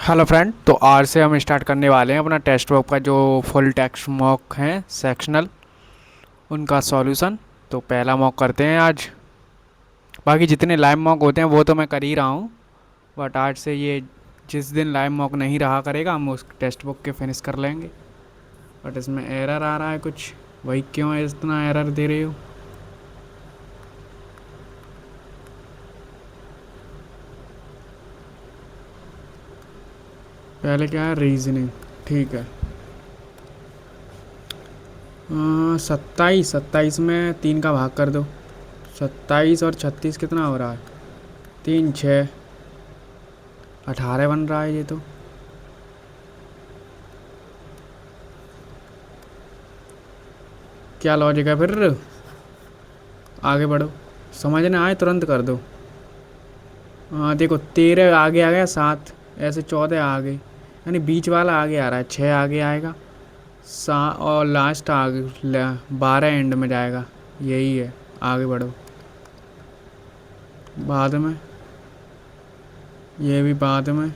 Hello friend, तो आज से हम स्टार्ट करने वाले हैं अपना टेस्ट बुक का जो फुल टेक्स्ट मॉक हैं सेक्शनल उनका सॉल्यूशन। तो पहला मॉक करते हैं आज। बाकी जितने लाइव मॉक होते हैं वो तो मैं कर ही रहा हूँ, बट आज से ये जिस दिन लाइव मॉक नहीं रहा करेगा हम उस टेस्ट बुक के फिनिश कर लेंगे। बट इसमें एरर आ रहा है कुछ, वही क्यों है इतना एरर दे रही हो। पहले क्या है, रीजनिंग। ठीक है, 27 में 3 का भाग कर दो। 27 और 36 कितना हो रहा है, 3 6 18 बन रहा है ये तो। क्या लॉजिक है फिर, आगे बढ़ो। समझ में आए तुरंत कर दो। हाँ देखो, 13 आगे आ गया, 7 ऐसे 14 आ गई, यानी बीच वाला आगे आ रहा है, 6 आगे आएगा, और लास्ट आगे 12 एंड में जाएगा। यही है, आगे बढ़ो। बाद में ये भी बाद में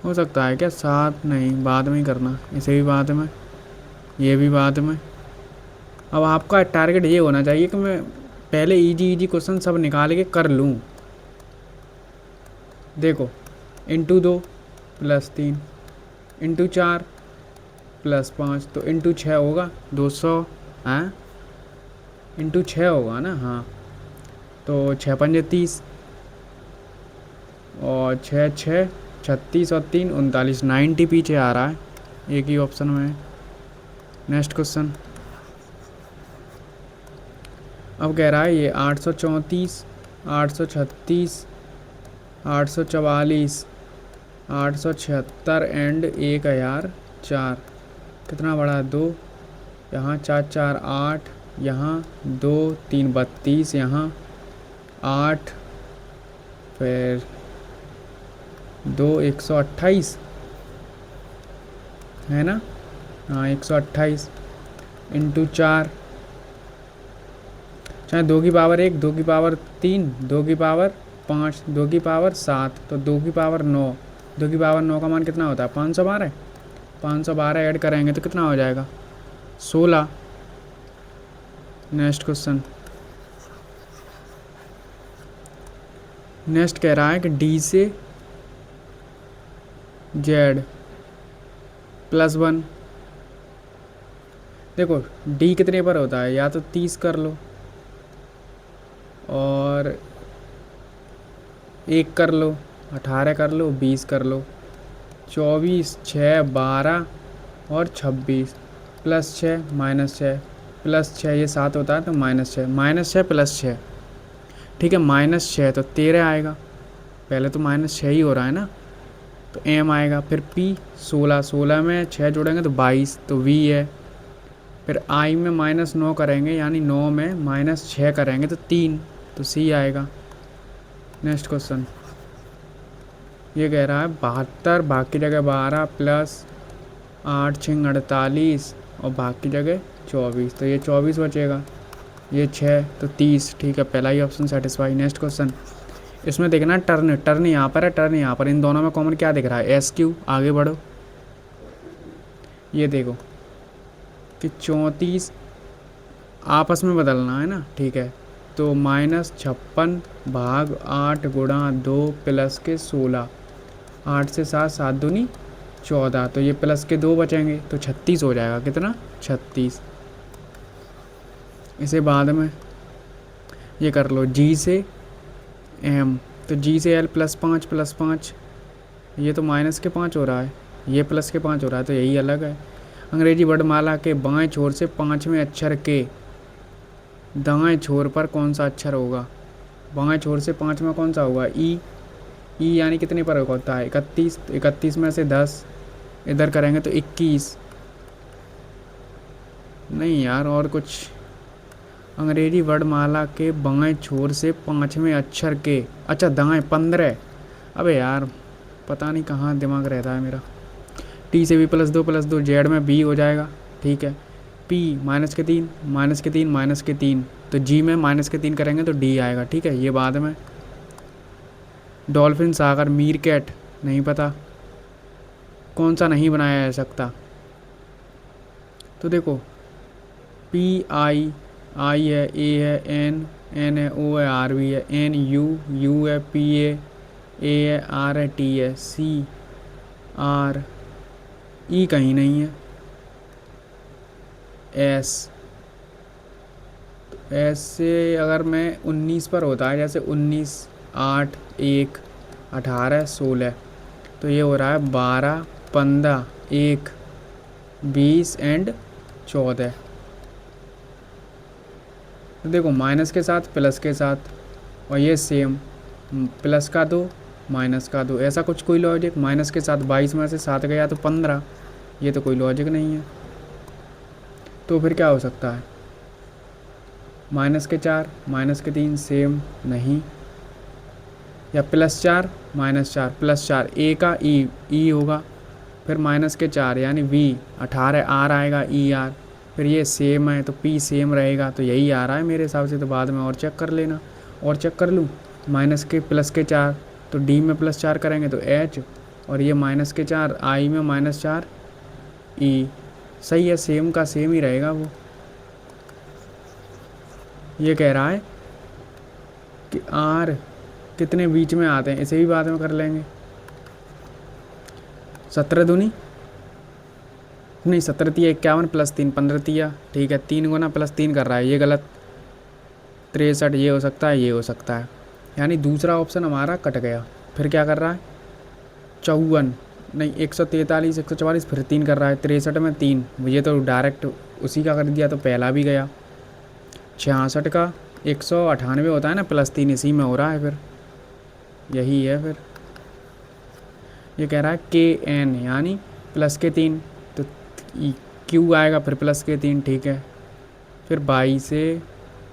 हो सकता है क्या, 7 नहीं, बाद में ही करना, इसे भी बाद में, ये भी बाद में। अब आपका टारगेट ये होना चाहिए कि मैं पहले इजी इजी क्वेश्चन सब निकाल के कर लूँ। देखो, इंटू 2 प्लस 3 इंटू 4 प्लस 5, तो इंटू 6 होगा 200। हाँ, इंटू 6 होगा ना। हाँ, तो 6 पंजे 30 और 6 6 36 और 3 39, 90 पीछे आ रहा है, एक ही ऑप्शन में है। Next question. अब कह रहा है ये 834 836 844 876 एंड 1004 कितना बड़ा, 2 यहाँ, 4 4 8 यहाँ, 2 3 32 यहाँ, 8 फिर 2 128 है ना। हाँ, 128 इंटू 4, चाहे 2 की पावर 1, 2 की पावर 3, 2 की पावर 5, 2 की पावर 7, तो 2 की पावर 9। 2 की पावर 9 का मान कितना होता है, 512। 512 ऐड करेंगे तो कितना हो जाएगा, 16। Next question. नेक्स्ट कह रहा है कि डी से जेड +1। देखो, डी कितने पर होता है, या तो 30 कर लो और 1 कर लो, 18 कर लो, 20 कर लो, 24 6 12 और 26 +6 -6 +6, ये 7 होता है तो -6 -6 +6। ठीक है, -6 तो 13 आएगा। पहले तो -6 ही हो रहा है ना, तो एम आएगा। फिर पी 16, 16 में 6 जोड़ेंगे तो 22, तो वी है। फिर आई में -9 करेंगे, यानी 9 में -6 करेंगे तो 3, तो सी आएगा। Next question. ये कह रहा है 72 भाग की जगह 12 प्लस 8 6 48 और भाग की जगह 24, तो ये 24 बचेगा, ये 6 तो 30। ठीक है, पहला ही ऑप्शन सेटिस्फाई। Next question. इसमें देखना टर्न, टर्न यहाँ पर है, टर्न यहाँ पर, इन दोनों में कॉमन क्या दिख रहा है, SQ। आगे बढ़ो, ये देखो कि 34 आपस में बदलना है ना। ठीक है, तो -56 भाग 8 गुणा 2 प्लस के 16, 8 से 7 7 दूनी 14, तो ये प्लस के 2 बचेंगे तो 36 हो जाएगा। कितना, 36। इसे बाद में ये कर लो, जी से एम, तो जी से एल +5 ये तो -5 हो रहा है, ये +5 हो रहा है, तो यही अलग है। अंग्रेजी वर्णमाला के बाएं छोर से 5वें अक्षर के दाएं छोर पर कौन सा अक्षर होगा। बाएं छोर से 5वां कौन सा होगा, ई। ई यानी कितने पर होता है, 31, तो 31 में से 10 इधर करेंगे तो 21। नहीं यार, और कुछ। अंग्रेजी वर्णमाला के बाएं छोर से 5वें अक्षर के, अच्छा दाएं 15। अबे यार, पता नहीं कहाँ दिमाग रहता है मेरा। टी से भी +2 जेड में बी हो जाएगा। ठीक है, पी -3 -3 -3, तो जी में -3 करेंगे तो डी आएगा। ठीक है, ये बाद में। डॉल्फिन, सागर, मीरकैट, नहीं पता। कौन सा नहीं बनाया जा सकता? तो देखो, पी आई, आई है, ए है, एन, एन है, ओ है, आर भी है, एन, यू, यू है, पी ए है, आर है, टी है, सी, आर, ई कहीं नहीं है, एस। तो एस से अगर मैं 19 पर होता है, जैसे 19, 8, 1, 18, 16, तो ये हो रहा है 12, 15, 1, 20 एंड 14। तो देखो, माइनस के साथ प्लस के साथ, और ये सेम, प्लस का दो माइनस का दो, ऐसा कुछ कोई लॉजिक? माइनस के साथ 22 में से 7 गया तो 15, ये तो कोई लॉजिक नहीं है। तो फिर क्या हो सकता है? माइनस के 4 माइनस के 3 सेम नहीं, या +4 -4 +4, ए का ई होगा, फिर माइनस के 4 यानी वी, 18 आर आएगा, ई आर, फिर ये सेम है तो पी सेम रहेगा, तो यही आ रहा है मेरे हिसाब से। तो बाद में और चेक कर लेना, और चेक कर लूँ। माइनस के प्लस के 4 तो डी में +4 करेंगे तो एच, और ये माइनस के 4 आई में -4 ई। सही है, सेम का सेम ही रहेगा वो। ये कह रहा है कि आर कितने बीच में आते हैं, इसे भी बाद में कर लेंगे। 17 दूनी नहीं, 17 तिया 51 +3 15 तिया, ठीक है, 3 गुना +3 कर रहा है, ये गलत। 63 ये हो सकता है, ये हो सकता है, यानी दूसरा ऑप्शन हमारा कट गया। फिर क्या कर रहा है? 54 नहीं, 143 144, फिर 3 कर रहा है, 63 में 3, ये तो डायरेक्ट उसी का कर दिया, तो पहला भी गया। 66 का 198 होता है ना, +3 इसी में हो रहा है, फिर यही है। फिर ये कह रहा है के एन यानी प्लस के 3, तो क्यू आएगा फिर प्लस के 3, ठीक है। फिर 22 से,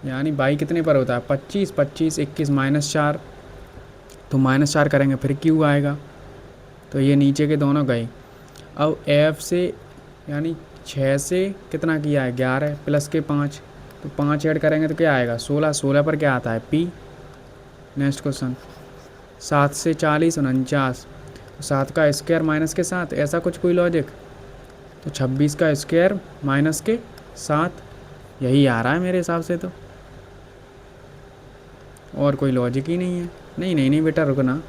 यानी 22 कितने पर होता है? 25, 25, 21 -4, तो -4 करेंगे, फिर क्यू आएगा, तो ये नीचे के दोनों गए। अब एफ से, यानी 6 से कितना किया है? 11 प्लस के 5, तो 5 ऐड करेंगे तो क्या आएगा? 16, 16 पर क्या आता है? पी। नेक्स्ट क्वेश्चन, 7 से 40 49, 7 का स्क्वायर माइनस के 7, ऐसा कुछ कोई लॉजिक? तो 26 का स्क्वायर माइनस के 7, यही आ रहा है मेरे हिसाब से। तो और कोई लॉजिक ही नहीं है। नहीं नहीं नहीं बेटा रुकना,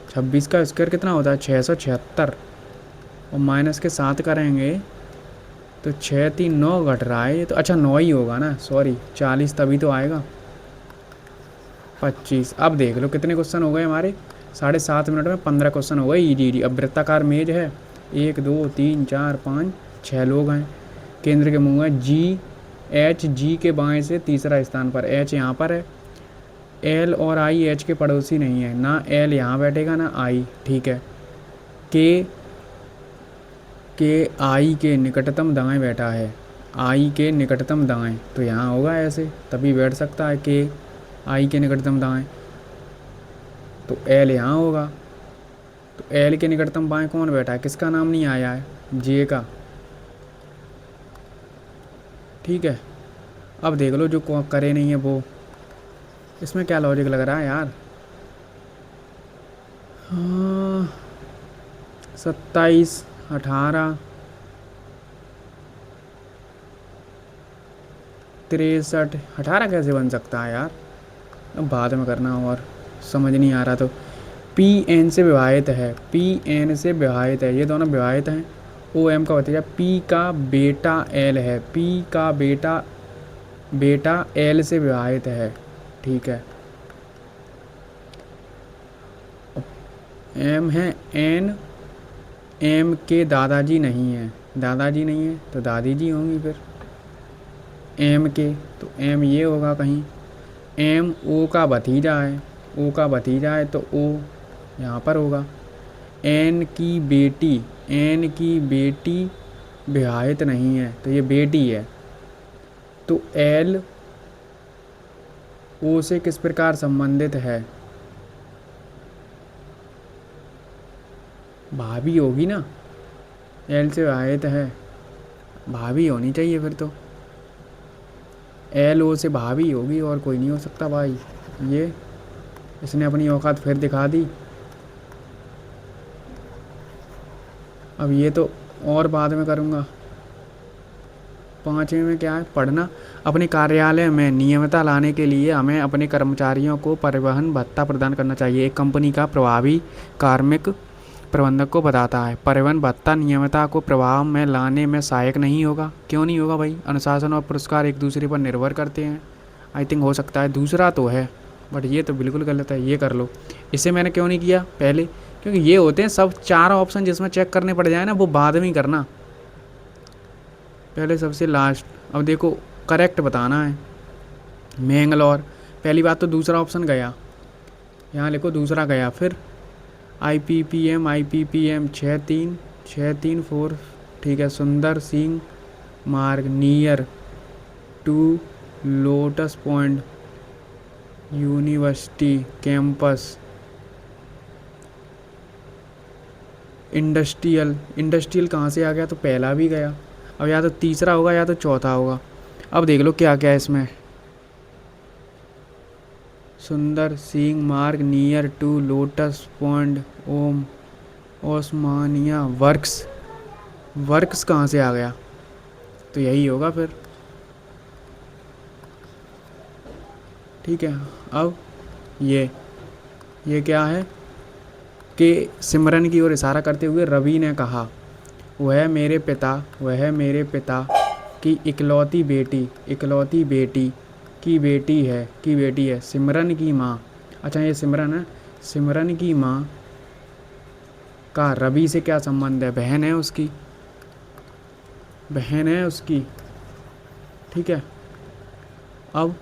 26 का स्क्वायर कितना होता है? 676, और माइनस के 7 करेंगे तो 6 3 9 घट रहा है ये तो। अच्छा 9 ही होगा ना, सॉरी, 40 तभी तो आएगा। 25, अब देख लो कितने क्वेश्चन हो गए हमारे। 7.5 मिनट में 15 क्वेश्चन हो गए इजी। अब वृत्ताकार मेज है, 1 2 3 4 5 6 लोग हैं। केंद्र के मुँह है जी, एच जी के बाएं से तीसरा स्थान पर, एच यहाँ पर है। एल और आई एच के पड़ोसी नहीं है, ना एल यहाँ बैठेगा ना आई, ठीक है। के आई के निकटतम दाएं बैठा है, आई के निकटतम दाएं, तो यहाँ होगा ऐसे, तभी बैठ सकता है के आई के निकटतम दाएं। तो एल यहाँ होगा, तो एल के निकटतम बाएं कौन बैठा है? किसका नाम नहीं आया है? जे का, ठीक है। अब देख लो जो करे नहीं है वो, इसमें क्या लॉजिक लग रहा है यार? हाँ, 27 18 63, 18 कैसे बन सकता है यार? अब बाद में करना, और समझ नहीं आ रहा। तो पी एन से विभाजित है, पी एन से विभाजित है, ये दोनों विभाजित हैं। ओ एम का भतीजा, पी का बेटा एल है, पी का बेटा एल से विभाजित है, ठीक है। एम है एन, एम के दादाजी नहीं है, दादाजी नहीं है तो दादी जी होंगी। फिर एम के, तो एम ये होगा कहीं। एम ओ का भतीजा है, ओ का भतीजा है तो ओ यहाँ पर होगा। एन की बेटी, एन की बेटी विवाहित नहीं है, तो ये बेटी है। तो एल ओ से किस प्रकार संबंधित है? भाभी होगी ना, एल से विवाहित है, भाभी होनी चाहिए फिर तो। एल ओ से भाभी होगी, और कोई नहीं हो सकता भाई। ये इसने अपनी औकात फिर दिखा दी। अब ये तो और बाद में करूँगा। 5वें में क्या है, पढ़ना। अपने कार्यालय में नियमितता लाने के लिए हमें अपने कर्मचारियों को परिवहन भत्ता प्रदान करना चाहिए। एक कंपनी का प्रभावी कार्मिक प्रबंधक को बताता है। परिवहन भत्ता नियमितता को प्रभाव में लाने में सहायक नहीं होगा। क्यों नहीं होगा भाई? अनुशासन और पुरस्कार एक दूसरे पर निर्भर करते हैं। आई थिंक हो सकता है दूसरा तो है, बट ये तो बिल्कुल गलत है। ये कर लो। इसे मैंने क्यों नहीं किया पहले? क्योंकि ये होते हैं सब 4 ऑप्शन जिसमें चेक करने पड़ जाए ना, वो बाद में ही करना, पहले सबसे लास्ट। अब देखो करेक्ट बताना है। मैंगलोर, पहली बात तो दूसरा ऑप्शन गया, यहाँ लिखो दूसरा गया। फिर IPPM 6-3-4, ठीक है। Sundar Singh Marg, near to Lotus Point university campus, industrial कहाँ से आ गया? तो पहला भी गया। अब या तो तीसरा होगा या तो चौथा होगा। अब देख लो क्या क्या है इसमें। Sundar Singh Marg, near to Lotus Point, Osmania works कहाँ से आ गया? तो यही होगा फिर, ठीक है। अब ये क्या है कि सिमरन की ओर इशारा करते हुए रवि ने कहा, वह मेरे पिता की इकलौती बेटी की बेटी है। सिमरन की माँ, अच्छा ये सिमरन है। सिमरन की माँ का रवि से क्या संबंध है? बहन है उसकी, ठीक है। अब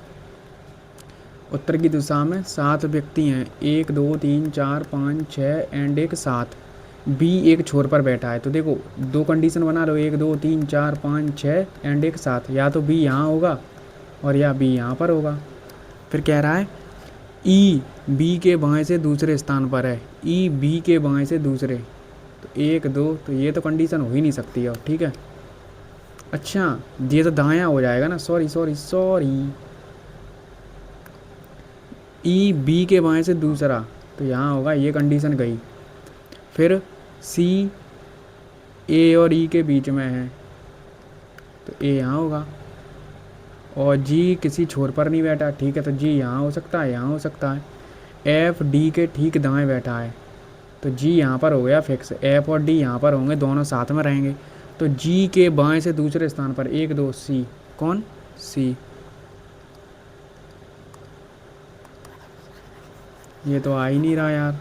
उत्तर की दिशा में 7 व्यक्ति हैं, 1 2 3 4 5 6 एंड एक 7। बी एक छोर पर बैठा है। तो देखो 2 कंडीशन बना लो, 1 2 3 4 5 6 एंड एक 7। या तो बी यहाँ होगा और या बी यहाँ पर होगा। फिर कह रहा है ई बी के बाएं से दूसरे स्थान पर है। ई बी के बाएं से दूसरे, तो 1 2, तो ये तो कंडीशन हो ही नहीं सकती है, ठीक है। अच्छा ये तो दायां हो जाएगा ना, सॉरी। ई बी के बाएं से दूसरा, तो यहाँ होगा, ये कंडीशन गई। फिर सी ए और ई के बीच में है, तो ए यहाँ होगा। और जी किसी छोर पर नहीं बैठा, ठीक है, तो जी यहाँ हो सकता है, यहाँ हो सकता है। एफ डी के ठीक दाएं बैठा है, तो जी यहाँ पर हो गया फिक्स। एफ और डी यहाँ पर होंगे, दोनों साथ में रहेंगे। तो जी के बाएं से दूसरे स्थान पर 1 2 सी, कौन? सी। ये तो आ ही नहीं रहा यार।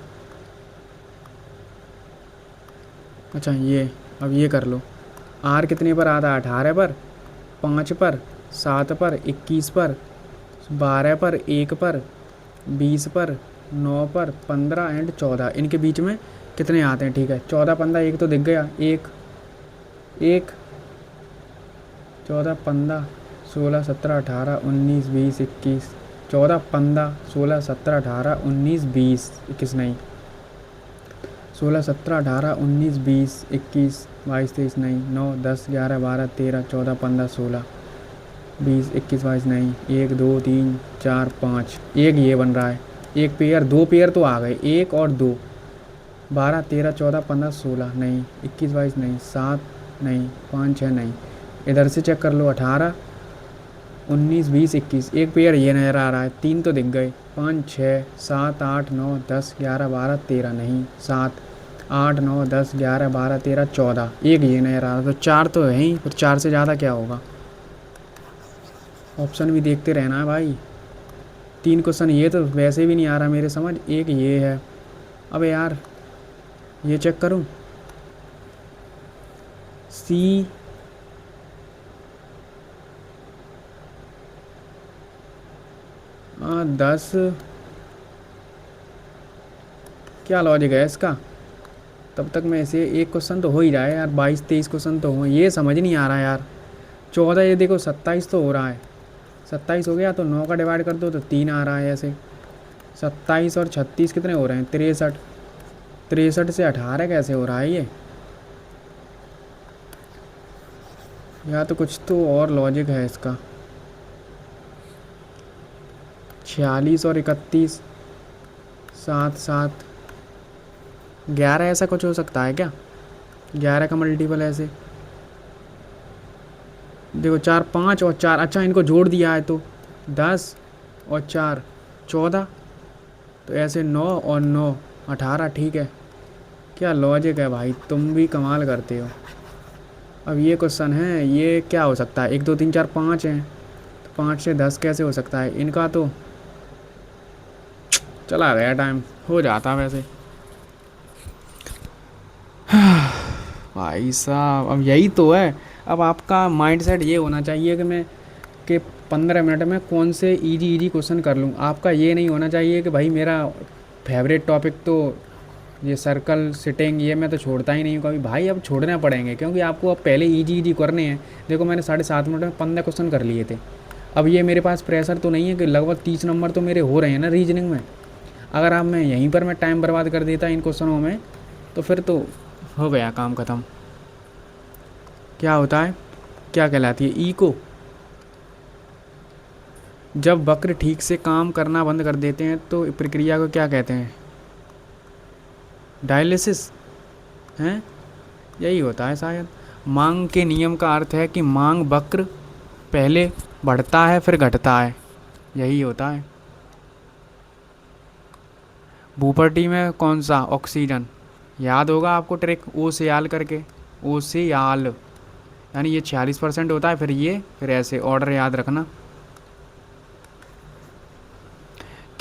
अच्छा अब ये कर लो। आर कितने पर आता है? 18 पर, 5 पर, 7 पर, 21 पर, 12 पर, 1 पर, 20 पर, 9 पर, 15 एंड 14। इनके बीच में कितने आते हैं? ठीक है 14 15, एक तो दिख गया, एक 14 15 16 17 18 19 20 21, 14 15 16 17 18 19 20 21 नहीं, 16 17 18 19 20 21 22 23 नहीं, 9 10 11 12 13 14 15 16 20 21 22 नहीं, 1 2 3 4 5, एक ये बन रहा है। एक पेयर, 2 पेयर तो आ गए, 1 और 2, 12 13 14 15 16 नहीं, 21 22 नहीं, 7 नहीं, 5 6 नहीं। इधर से चेक कर लो, 18 19 20 21, एक पेयर ये नज़र आ रहा है, 3 तो दिख गए, 5 6 7 8 9 10 11 12 13 नहीं, 7 8 9 10 11 12 13 14, एक ये नज़र आ रहा, तो 4 तो है ही, फिर 4 से ज़्यादा क्या होगा? ऑप्शन भी देखते रहना है भाई। 3 क्वेश्चन ये तो वैसे भी नहीं आ रहा मेरे समझ, एक ये है। अबे यार ये चेक करूं, सी हाँ 10, क्या लॉजिक है इसका? तब तक में ऐसे एक क्वेश्चन तो हो ही रहा है यार, 22 23 क्वेश्चन तो हो, ये समझ नहीं आ रहा यार। 14, ये देखो 27 तो हो रहा है, 27 हो गया तो 9 का डिवाइड कर दो तो 3 आ रहा है ऐसे। 27 और 36 कितने हो रहे हैं? 63, 63 से 18 कैसे हो रहा है ये? या तो कुछ तो और लॉजिक है इसका। 46 और 31, 7 7 11, ऐसा कुछ हो सकता है क्या? 11 का मल्टीपल ऐसे, देखो 4 5 और 4, अच्छा इनको जोड़ दिया है तो 10 और 4 14, तो ऐसे 9 और 9 18, ठीक है। क्या लॉजिक है भाई, तुम भी कमाल करते हो। अब ये क्वेश्चन है, ये क्या हो सकता है, 1 2 3 4 5 हैं, तो 5 से 10 कैसे हो सकता है इनका, तो चला गया टाइम, हो जाता वैसे। भाई साहब अब यही तो है, अब आपका माइंडसेट ये होना चाहिए कि मैं कि 15 मिनट में कौन से इजी इजी क्वेश्चन कर लूँ। आपका ये नहीं होना चाहिए कि भाई मेरा फेवरेट टॉपिक तो ये सर्कल सिटिंग, ये मैं तो छोड़ता ही नहीं हूँ कभी। भाई अब छोड़ना पड़ेंगे क्योंकि आपको अब पहले इजी इजी करने हैं। देखो मैंने 7.5 मिनट में 15 क्वेश्चन कर लिए थे। अब ये मेरे पास प्रेशर तो नहीं है कि लगभग 30 नंबर तो मेरे हो रहे हैं ना रीजनिंग में। अगर आप मैं यहीं पर मैं टाइम बर्बाद कर देता इन क्वेश्चनों में तो फिर तो हो गया काम ख़त्म। क्या होता है, क्या कहलाती है इको, जब वक्र ठीक से काम करना बंद कर देते हैं तो प्रक्रिया को क्या कहते हैं, डायलिसिस हैं, यही होता है शायद। मांग के नियम का अर्थ है कि मांग वक्र पहले बढ़ता है फिर घटता है, यही होता है। भूपर्टी में कौन सा, ऑक्सीजन, याद होगा आपको ट्रिक, ओ से याल करके, ओ से याल, यानी ये 46% होता है, फिर ये, फिर ऐसे ऑर्डर याद रखना।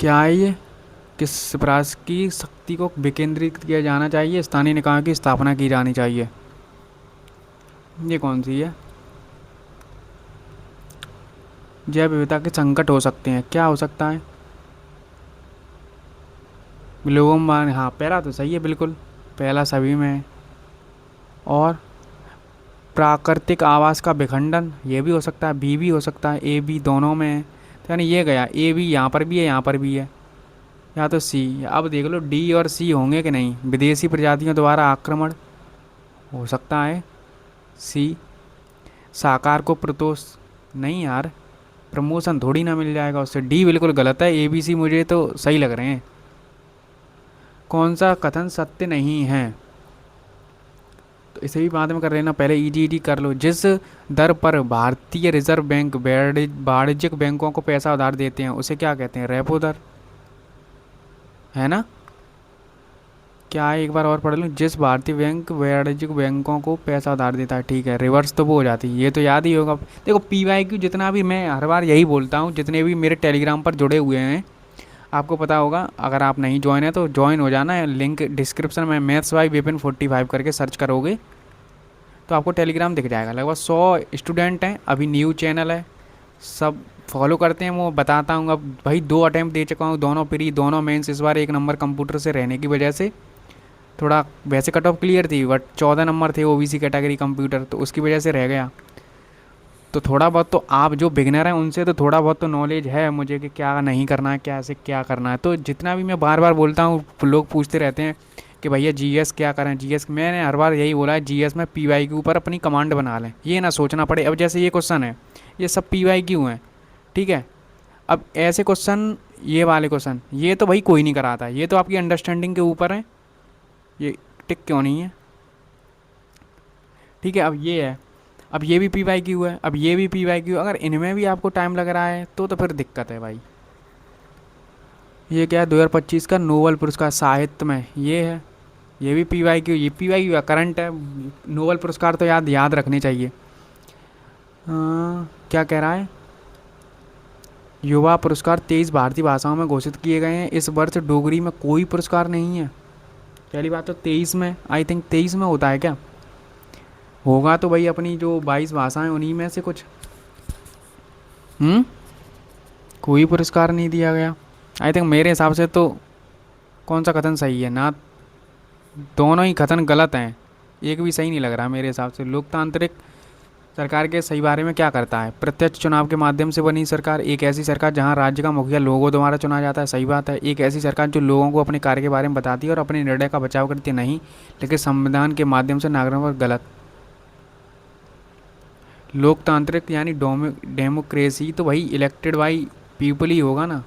क्या है ये, किस प्रयास की शक्ति को विकेंद्रित किया जाना चाहिए, स्थानीय निकाय की स्थापना की जानी चाहिए, ये कौन सी है। जैव विविधता के संकट हो सकते हैं, क्या हो सकता है, ग्लोबल वार्मिंग, हाँ पहला तो सही है बिल्कुल, पहला सभी में है। और प्राकृतिक आवास का विखंडन, ये भी हो सकता है, बी भी हो सकता है, ए बी दोनों में है, तो यानी ये गया ए बी, यहाँ पर भी है यहाँ पर भी है, या तो सी। अब देख लो डी और सी होंगे कि नहीं, विदेशी प्रजातियों द्वारा आक्रमण, हो सकता है सी। साकार को प्रतोष, नहीं यार, प्रमोशन थोड़ी ना मिल जाएगा उससे, डी बिल्कुल गलत है, ए बी सी मुझे तो सही लग रहे हैं। कौन सा कथन सत्य नहीं है, तो इसे भी बाद में कर लेना, पहले ईडी कर लो। जिस दर पर भारतीय रिजर्व बैंक वाणिज्यिक बैंकों को पैसा उधार देते हैं उसे क्या कहते हैं, रेपो दर, है ना। क्या है, एक बार और पढ़ लूँ, जिस भारतीय बैंक वाणिज्यिक बैंकों को पैसा उधार देता है, ठीक है, रिवर्स तो वो हो जाती है, ये तो याद ही होगा। देखो PYQ जितना भी, मैं हर बार यही बोलता हूँ, जितने भी मेरे टेलीग्राम पर जुड़े हुए हैं आपको पता होगा, अगर आप नहीं ज्वाइन है तो ज्वाइन हो जाना है, लिंक डिस्क्रिप्शन में मैथ्स बाय विपिन 45 करके सर्च करोगे तो आपको टेलीग्राम दिख जाएगा। लगभग 100 स्टूडेंट हैं, अभी न्यू चैनल है, सब फॉलो करते हैं, वो बताता हूँ। अब भाई 2 अटैम्प्ट दे चुका हूँ, दोनों प्री दोनों मेंस, इस बार 1 नंबर कंप्यूटर से रहने की वजह से थोड़ा, वैसे कट ऑफ क्लियर थी बट 14 नंबर थे OBC कैटेगरी कंप्यूटर, तो उसकी वजह से रह गया। तो थोड़ा बहुत तो आप जो बिगनर हैं उनसे तो थोड़ा बहुत तो नॉलेज है मुझे कि क्या नहीं करना है, क्या ऐसे क्या करना है। तो जितना भी मैं बार बार बोलता हूँ, लोग पूछते रहते हैं कि भैया GS क्या करें, GS, मैंने हर बार यही बोला है, GS में PY के ऊपर अपनी कमांड बना लें, ये ना सोचना पड़े। अब जैसे ये क्वेश्चन है, ये सब PYQ हैं, ठीक है। अब ऐसे क्वेश्चन, ये वाले क्वेश्चन, ये तो भाई कोई नहीं कराता, ये तो आपकी अंडरस्टैंडिंग के ऊपर है, ये टिक क्यों नहीं है, ठीक है। अब ये है, अब ये भी PYQ है, अब ये भी PYQ, अगर इनमें भी आपको टाइम लग रहा है तो फिर दिक्कत है भाई। ये क्या है, 2025 का नोबेल पुरस्कार साहित्य में, ये है, ये भी PYQ, ये PYQ का करंट है। नोबेल पुरस्कार तो याद याद रखने चाहिए। क्या कह रहा है, युवा पुरस्कार 23 भारतीय भाषाओं में घोषित किए गए हैं, इस वर्ष डोगरी में कोई पुरस्कार नहीं है। पहली बात तो 23 में, आई थिंक 23 में होता है क्या, होगा तो भाई अपनी जो 22 भाषाएं उन्हीं में से कुछ, कोई पुरस्कार नहीं दिया गया। आई थिंक मेरे हिसाब से तो कौन सा कथन सही है ना, दोनों ही कथन गलत हैं, एक भी सही नहीं लग रहा मेरे हिसाब से। लोकतांत्रिक सरकार के सही बारे में क्या करता है, प्रत्यक्ष चुनाव के माध्यम से बनी सरकार, एक ऐसी सरकार जहां राज्य का मुखिया लोगों द्वारा चुना जाता है, सही बात है। एक ऐसी सरकार जो लोगों को अपने कार्य के बारे में बताती है और अपने निर्णय का बचाव करती है, नहीं, लेकिन संविधान के माध्यम से नागरिकों पर, गलत। लोकतांत्रिक यानी डेमोक्रेसी तो भाई इलेक्टेड बाई पीपल ही होगा ना।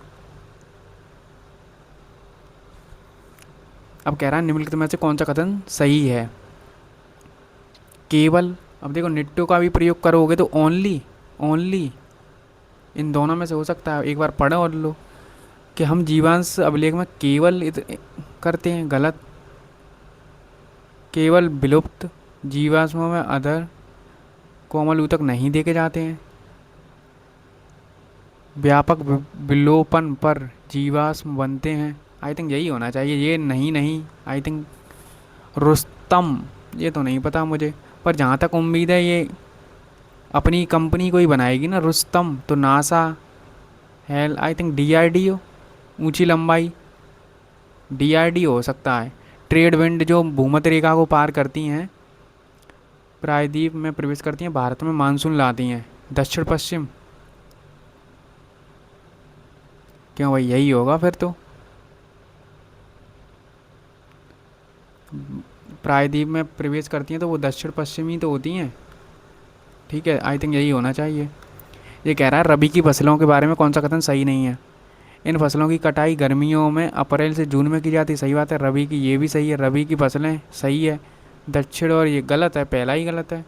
अब कह रहा है निम्नलिखित में से कौन सा कथन सही है, केवल, अब देखो निट्टो का भी प्रयोग करोगे तो ओनली, ओनली इन दोनों में से हो सकता है। एक बार पढ़ो और लो कि हम जीवांश अभिलेख में केवल करते हैं, गलत। केवल विलुप्त जीवाश्मों में अधर कोमल ऊतक नहीं देखे जाते हैं। व्यापक विलोपन पर जीवाश्म बनते हैं। आई थिंक यही होना चाहिए, ये नहीं नहीं आई थिंक रुस्तम, ये तो नहीं पता मुझे, पर जहाँ तक उम्मीद है ये अपनी कंपनी को ही बनाएगी ना, रुस्तम। तो NASA, hello, I think DRDO, ऊंची लंबाई डीआरडीओ हो सकता है। ट्रेड विंड जो भूमध्य रेखा को पार करती हैं, प्रायद्वीप में प्रवेश करती हैं, भारत में मानसून लाती हैं। दक्षिण पश्चिम, क्यों भाई यही होगा फिर तो। प्रायद्वीप में प्रवेश करती हैं तो वो दक्षिण पश्चिमी तो होती हैं, ठीक है। आई थिंक यही होना चाहिए। ये कह रहा है रबी की फसलों के बारे में कौन सा कथन सही नहीं है। इन फसलों की कटाई गर्मियों में अप्रैल से जून में की जाती है, सही बात है। रबी की, ये भी सही है, रबी की फसलें सही है। दक्षिण, और ये गलत है, पहला ही गलत है।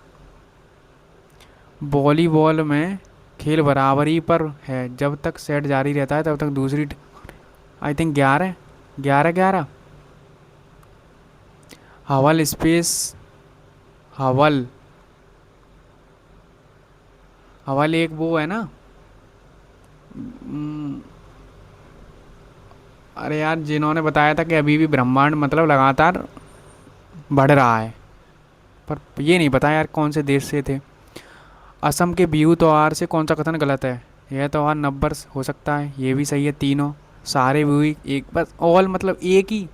वॉलीबॉल में खेल बराबरी पर है, जब तक सेट जारी रहता है तब तक दूसरी, आई थिंक 11, 11 11। हवल स्पेस, हवल, हवल एक वो है ना, अरे यार जिन्होंने बताया था कि अभी भी ब्रह्मांड मतलब लगातार बढ़ रहा है, पर ये नहीं पता यार कौन से देश से थे। असम के बिहू त्यौहार से कौन सा कथन गलत है। यह त्यौहार नब्बर हो सकता है, ये भी सही है। तीनों सारे बिहू एक, बस ऑल मतलब एक ही।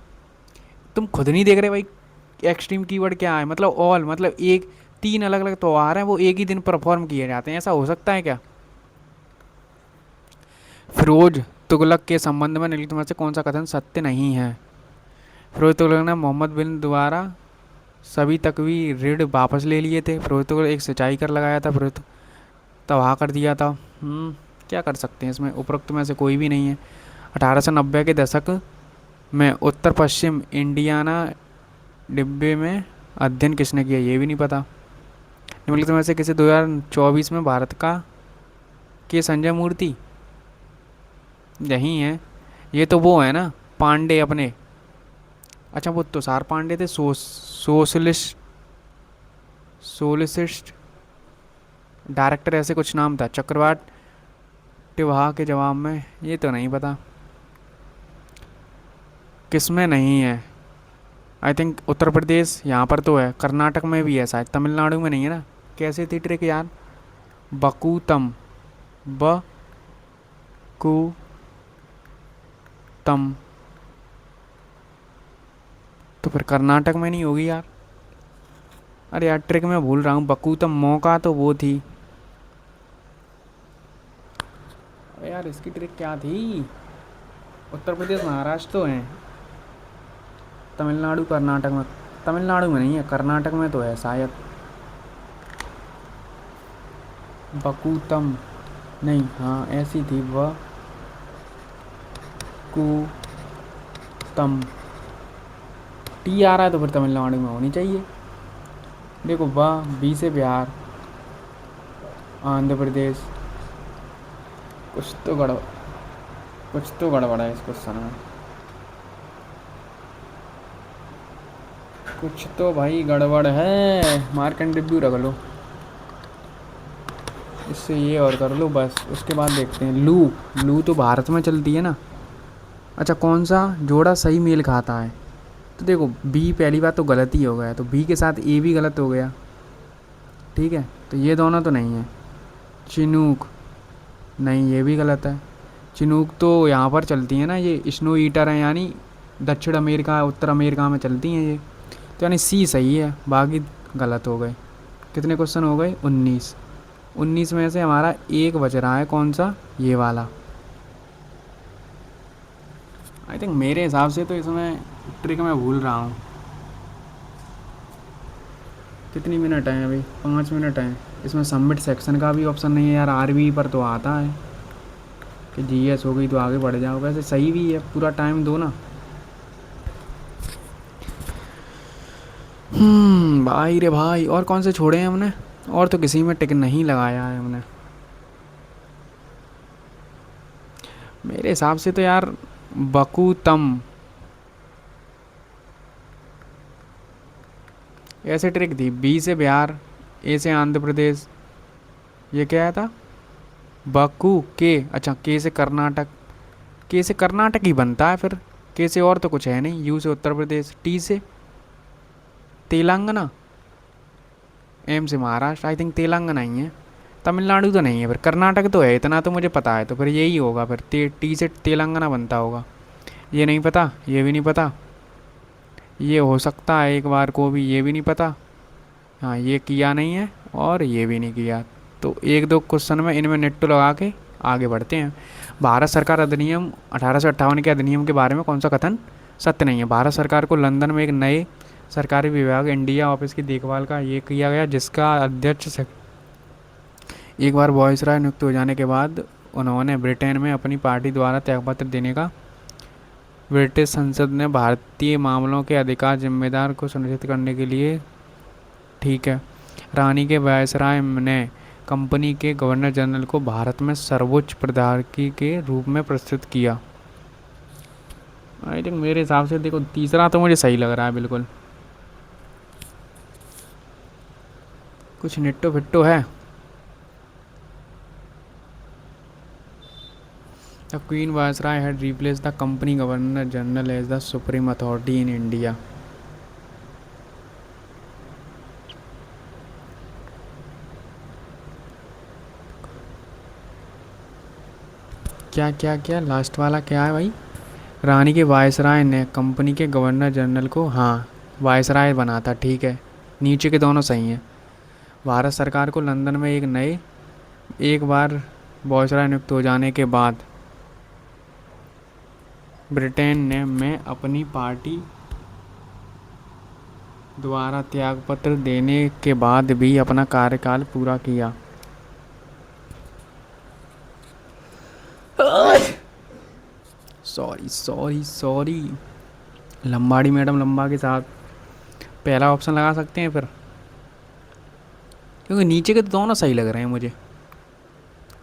तुम खुद नहीं देख रहे भाई एक्सट्रीम कीवर्ड क्या है, मतलब ऑल मतलब एक, तीन अलग अलग त्यौहार हैं वो एक ही दिन परफॉर्म किए जाते हैं, ऐसा हो सकता है क्या। फिरोज तुगलक के संबंध में निम्नलिखित में से कौन सा कथन सत्य नहीं है। फिरोज तुगलक ने मोहम्मद बिन द्वारा सभी तकवी ऋण वापस ले लिए थे। फिरोज तुगलक एक सिंचाई कर लगाया था, फिरोज तबाह कर दिया था। क्या कर सकते हैं इसमें, उपरोक्त में से कोई भी नहीं है। 1890 के दशक में उत्तर पश्चिम इंडियाना डिब्बे में अध्ययन किसने किया, ये भी नहीं पता। निम्नलिखित में से किसी 2024 में भारत का के संजय मूर्ति, यही है। ये तो वो है ना पांडे अपने, अच्छा वो तुषार पांडे थे, सोशलिस्ट, सोलिसिस्ट डायरेक्टर, ऐसे कुछ नाम था। चक्रवात टिवाहा के जवाब में, ये तो नहीं पता। किसमें नहीं है, आई थिंक उत्तर प्रदेश यहाँ पर तो है, कर्नाटक में भी है शायद, तमिलनाडु में नहीं है ना। कैसे थी ट्रिक यार, बकूतम, बकूतम, तो फिर कर्नाटक में नहीं होगी यार। अरे यार ट्रिक में भूल रहा हूँ, बकूतम मौका तो वो थी। अरे यार इसकी ट्रिक क्या थी, उत्तर प्रदेश महाराष्ट्र तो है, तमिलनाडु कर्नाटक में, तमिलनाडु में नहीं है, कर्नाटक में तो है शायद। बकूतम नहीं, हाँ ऐसी थी, बकूतम, टी आ रहा है तो फिर तमिलनाडु में होनी चाहिए। देखो बी से बिहार, आंध्र प्रदेश, कुछ तो गड़बड़ है इस क्वेश्चन में, कुछ तो भाई गड़बड़ है। मार्क एंड रिव्यू रख लो, इससे ये और कर लो बस, उसके बाद देखते हैं। लू तो भारत में चलती है ना। अच्छा कौन सा जोड़ा सही मेल खाता है, तो देखो बी पहली बात तो गलत ही हो गया, तो बी के साथ ए भी गलत हो गया, ठीक है। तो ये दोनों तो नहीं है। चिनूक नहीं, ये भी गलत है। चिनूक तो यहाँ पर चलती है ना, ये स्नो ईटर है, यानी दक्षिण अमेरिका उत्तर अमेरिका में चलती हैं ये, तो यानी सी सही है, बाकी गलत हो गए। कितने क्वेश्चन हो गए, 19। 19 में से हमारा एक बच रहा है, कौन सा, ये वाला। आई थिंक मेरे हिसाब से तो इसमें ट्रिक मैं भूल रहा हूँ। कितनी मिनट हैं अभी, 5 मिनट हैं। इसमें सबमिट सेक्शन का भी ऑप्शन नहीं है यार, आरबी पर तो आता है कि जीएस हो गई तो आगे बढ़ जाओ, वैसे सही भी है, पूरा टाइम दो ना। भाई रे भाई, और कौन से छोड़े हैं हमने? और तो किसी में टिक नहीं लगाया है हमने मेरे हिसाब से तो यार। बकूतम, ऐसे ट्रिक थी। बी से बिहार, ए से आंध्र प्रदेश, ये क्या था? बकू के, अच्छा के से कर्नाटक। के से कर्नाटक ही बनता है फिर। के से और तो कुछ है नहीं। यू से उत्तर प्रदेश, टी से तेलंगाना, एम से महाराष्ट्र। आई थिंक तेलंगाना ही है। तमिलनाडु तो नहीं है, फिर कर्नाटक तो है, इतना तो मुझे पता है। तो फिर यही होगा फिर, टी से तेलंगाना बनता होगा। ये नहीं पता, ये भी नहीं पता। ये हो सकता है एक बार को भी, ये भी नहीं पता। हाँ, ये किया नहीं है और ये भी नहीं किया। तो एक दो क्वेश्चन में इनमें नेट्टो लगा के आगे बढ़ते हैं। भारत सरकार अधिनियम 1858 के अधिनियम के बारे में कौन सा कथन सत्य नहीं है? भारत सरकार को लंदन में एक नए सरकारी विभाग इंडिया ऑफिस की देखभाल का ये किया गया, जिसका अध्यक्ष एक बार वॉइसराय नियुक्त हो जाने के बाद उन्होंने ब्रिटेन में अपनी पार्टी द्वारा त्यागपत्र देने का। ब्रिटिश संसद ने भारतीय मामलों के अधिकार जिम्मेदार को सुनिश्चित करने के लिए, ठीक है, रानी के वायसराय ने कंपनी के गवर्नर जनरल को भारत में सर्वोच्च प्रधानगी के रूप में प्रस्तुत किया। आई थिंक मेरे हिसाब से देखो, तीसरा तो मुझे सही लग रहा है बिल्कुल। कुछ निट्टो फिट्टो है। The queen viceroy had replace the company governor general as the supreme authority in India. क्या क्या क्या लास्ट वाला क्या है भाई? रानी के वायसराय ने कंपनी के गवर्नर जनरल को, हाँ, वायसराय बना था, ठीक है। नीचे के दोनों सही हैं। भारत सरकार को लंदन में एक बार वायसराय नियुक्त हो जाने के बाद ब्रिटेन ने में अपनी पार्टी द्वारा त्यागपत्र देने के बाद भी अपना कार्यकाल पूरा किया। Sorry sorry sorry. लंबाड़ी मैडम लंबा के साथ पहला ऑप्शन लगा सकते हैं फिर, क्योंकि नीचे के तो दोनों सही लग रहे हैं मुझे।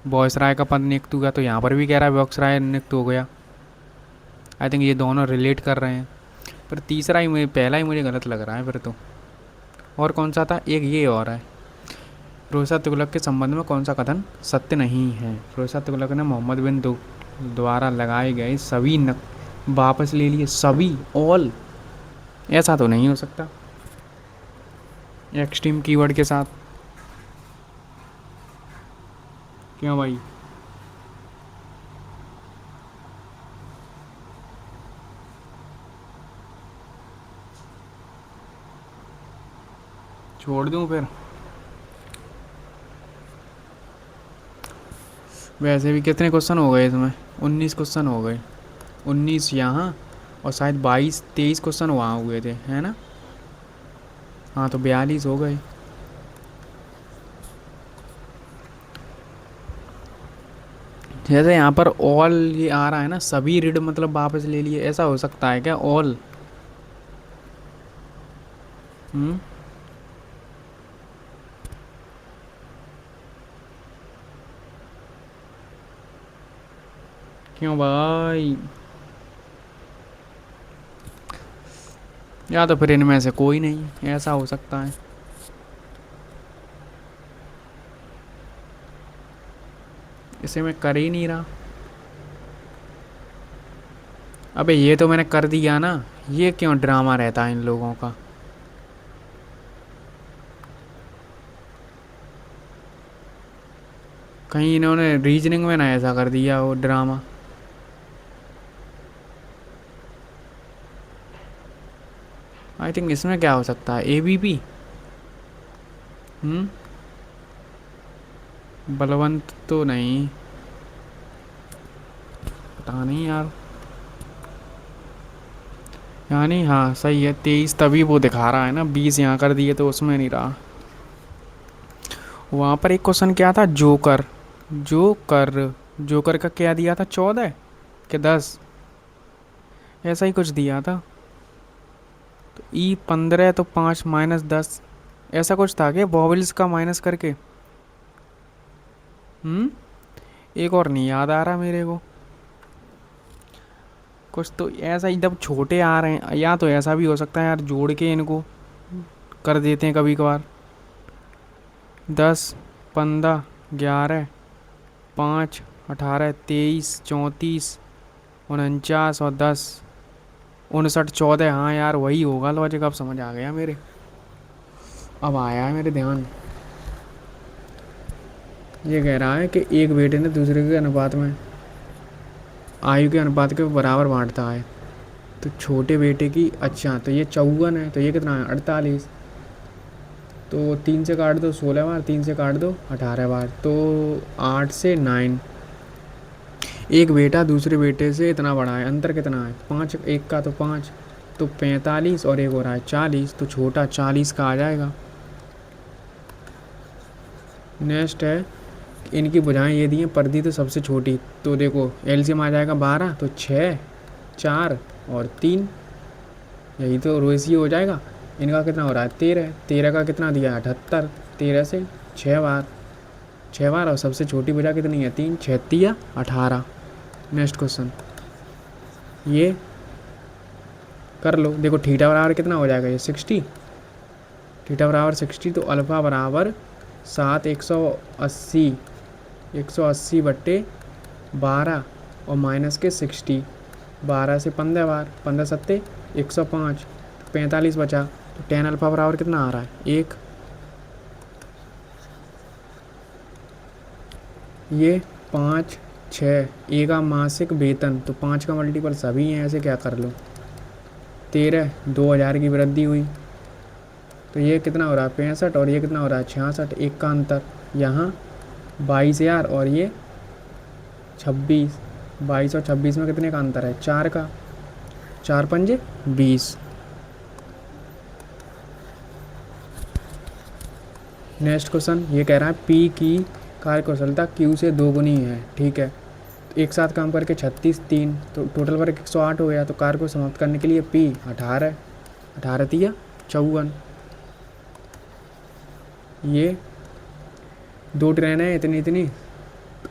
बॉयसराय का पद नियुक्त हुआ, तो यहाँ पर भी कह रहा है बॉक्सराय नियुक्त हो गया। आई थिंक ये दोनों रिलेट कर रहे हैं। पर तीसरा ही मुझे, पहला ही मुझे गलत लग रहा है फिर तो। और कौन सा था? एक ये और है। फिरोजशाह तुगलक के संबंध में कौन सा कथन सत्य नहीं है? फिरोजशाह तुगलक ने मोहम्मद बिन द्वारा लगाए गए सभी वापस ले लिए। सभी, ऑल, ऐसा तो नहीं हो सकता एक्सट्रीम कीवर्ड के साथ। क्यों भाई? छोड़ दूं फिर? वैसे भी कितने क्वेश्चन हो गए इसमें? 19 क्वेश्चन हो गए। 19 यहाँ, और शायद 22-23 क्वेश्चन वहाँ हुए थे, है ना? हाँ, तो 42 हो गए। जैसे यहाँ पर ऑल ये आ रहा है ना, सभी रीड मतलब वापस ले लिए, ऐसा हो सकता है क्या? ऑल। हम्म। क्यों भाई? या तो फिर इनमें से कोई नहीं, ऐसा हो सकता है। इसे मैं कर ही नहीं रहा। अबे ये तो मैंने कर दिया ना। ये क्यों ड्रामा रहता है इन लोगों का? कहीं इन्होंने रीजनिंग में ना ऐसा कर दिया वो ड्रामा। आई थिंक इसमें क्या हो सकता है? एबीपी। हम्म। बलवंत तो नहीं, पता नहीं यार। यानी हाँ सही है, 23 तभी वो दिखा रहा है ना, 20 यहाँ कर दिए तो उसमें नहीं रहा। वहाँ पर एक क्वेश्चन क्या था? जोकर। जोकर, जोकर का क्या दिया था? 14 कि 10, ऐसा ही कुछ दिया था। तो ई 15, तो 5 - 10, ऐसा कुछ था कि वॉवल्स का माइनस करके। एक और नहीं याद आ रहा मेरे को। कुछ तो ऐसा ही जब छोटे आ रहे हैं, या तो ऐसा भी हो सकता है यार, जोड़ के इनको कर देते हैं कभी कभार। 10, 15, 11, 5, 18, 23, 34, 49 और 10, 59, 14। हाँ यार वही होगा लॉजिक, अब समझ आ गया मेरे, अब आया है मेरे ध्यान। ये कह रहा है कि एक बेटे ने दूसरे के अनुपात में आयु के अनुपात के बराबर बांटता है। तो छोटे बेटे की, अच्छा तो ये 54 है, तो ये कितना है 48। तो 3 से काट दो 16 बार, 3 से काट दो 18 बार, तो 8 से 9। एक बेटा दूसरे बेटे से इतना बड़ा है, अंतर कितना है 5, एक का तो 5, तो 45 और एक हो रहा है 40, तो छोटा 40 का आ जाएगा। नेक्स्ट है, इनकी भुजाएं ये दी हैं, पर दी तो सबसे छोटी। तो देखो एलसीएम आ जाएगा 12, तो 6, 4 और 3, यही तो रोएसी हो जाएगा। इनका कितना हो रहा है 13, 13 का कितना दिया है 78, 13 से 6 बार, 6 बार, और सबसे छोटी भुजा कितनी है 3, 6 या 18। नेक्स्ट क्वेश्चन ये कर लो। देखो थीटा बराबर कितना हो जाएगा ये 60, थीटा बराबर 60, तो अल्फ़ा बराबर 7, 180, 180 बट्टे 12 और माइनस के 60, 12 से 15 बार, 15 सत्ते 105, 45 बचा। तो 10 अल्फ़ा बराबर कितना आ रहा है 1। ये 5, 6, ए का मासिक वेतन, तो 5 का मल्टीपल सभी हैं, ऐसे क्या कर लो। 13, 2000 की वृद्धि हुई, तो ये कितना हो रहा है 65 और ये कितना हो रहा है 66, एक का अंतर। यहाँ 22,000 और ये 26, 22 और 26 में कितने का अंतर है 4 का, 4 पंजे 20। नेक्स्ट क्वेश्चन ये कह रहा है पी की कार्यकुशलता क्यू से 2 गुनी है, ठीक है। तो एक साथ काम करके 36, 3, तो टोटल वर्क 108 हो गया। तो कार्य को समाप्त करने के लिए पी 18, 18 तिया 54। ये 2 ट्रेनें हैं इतनी इतनी,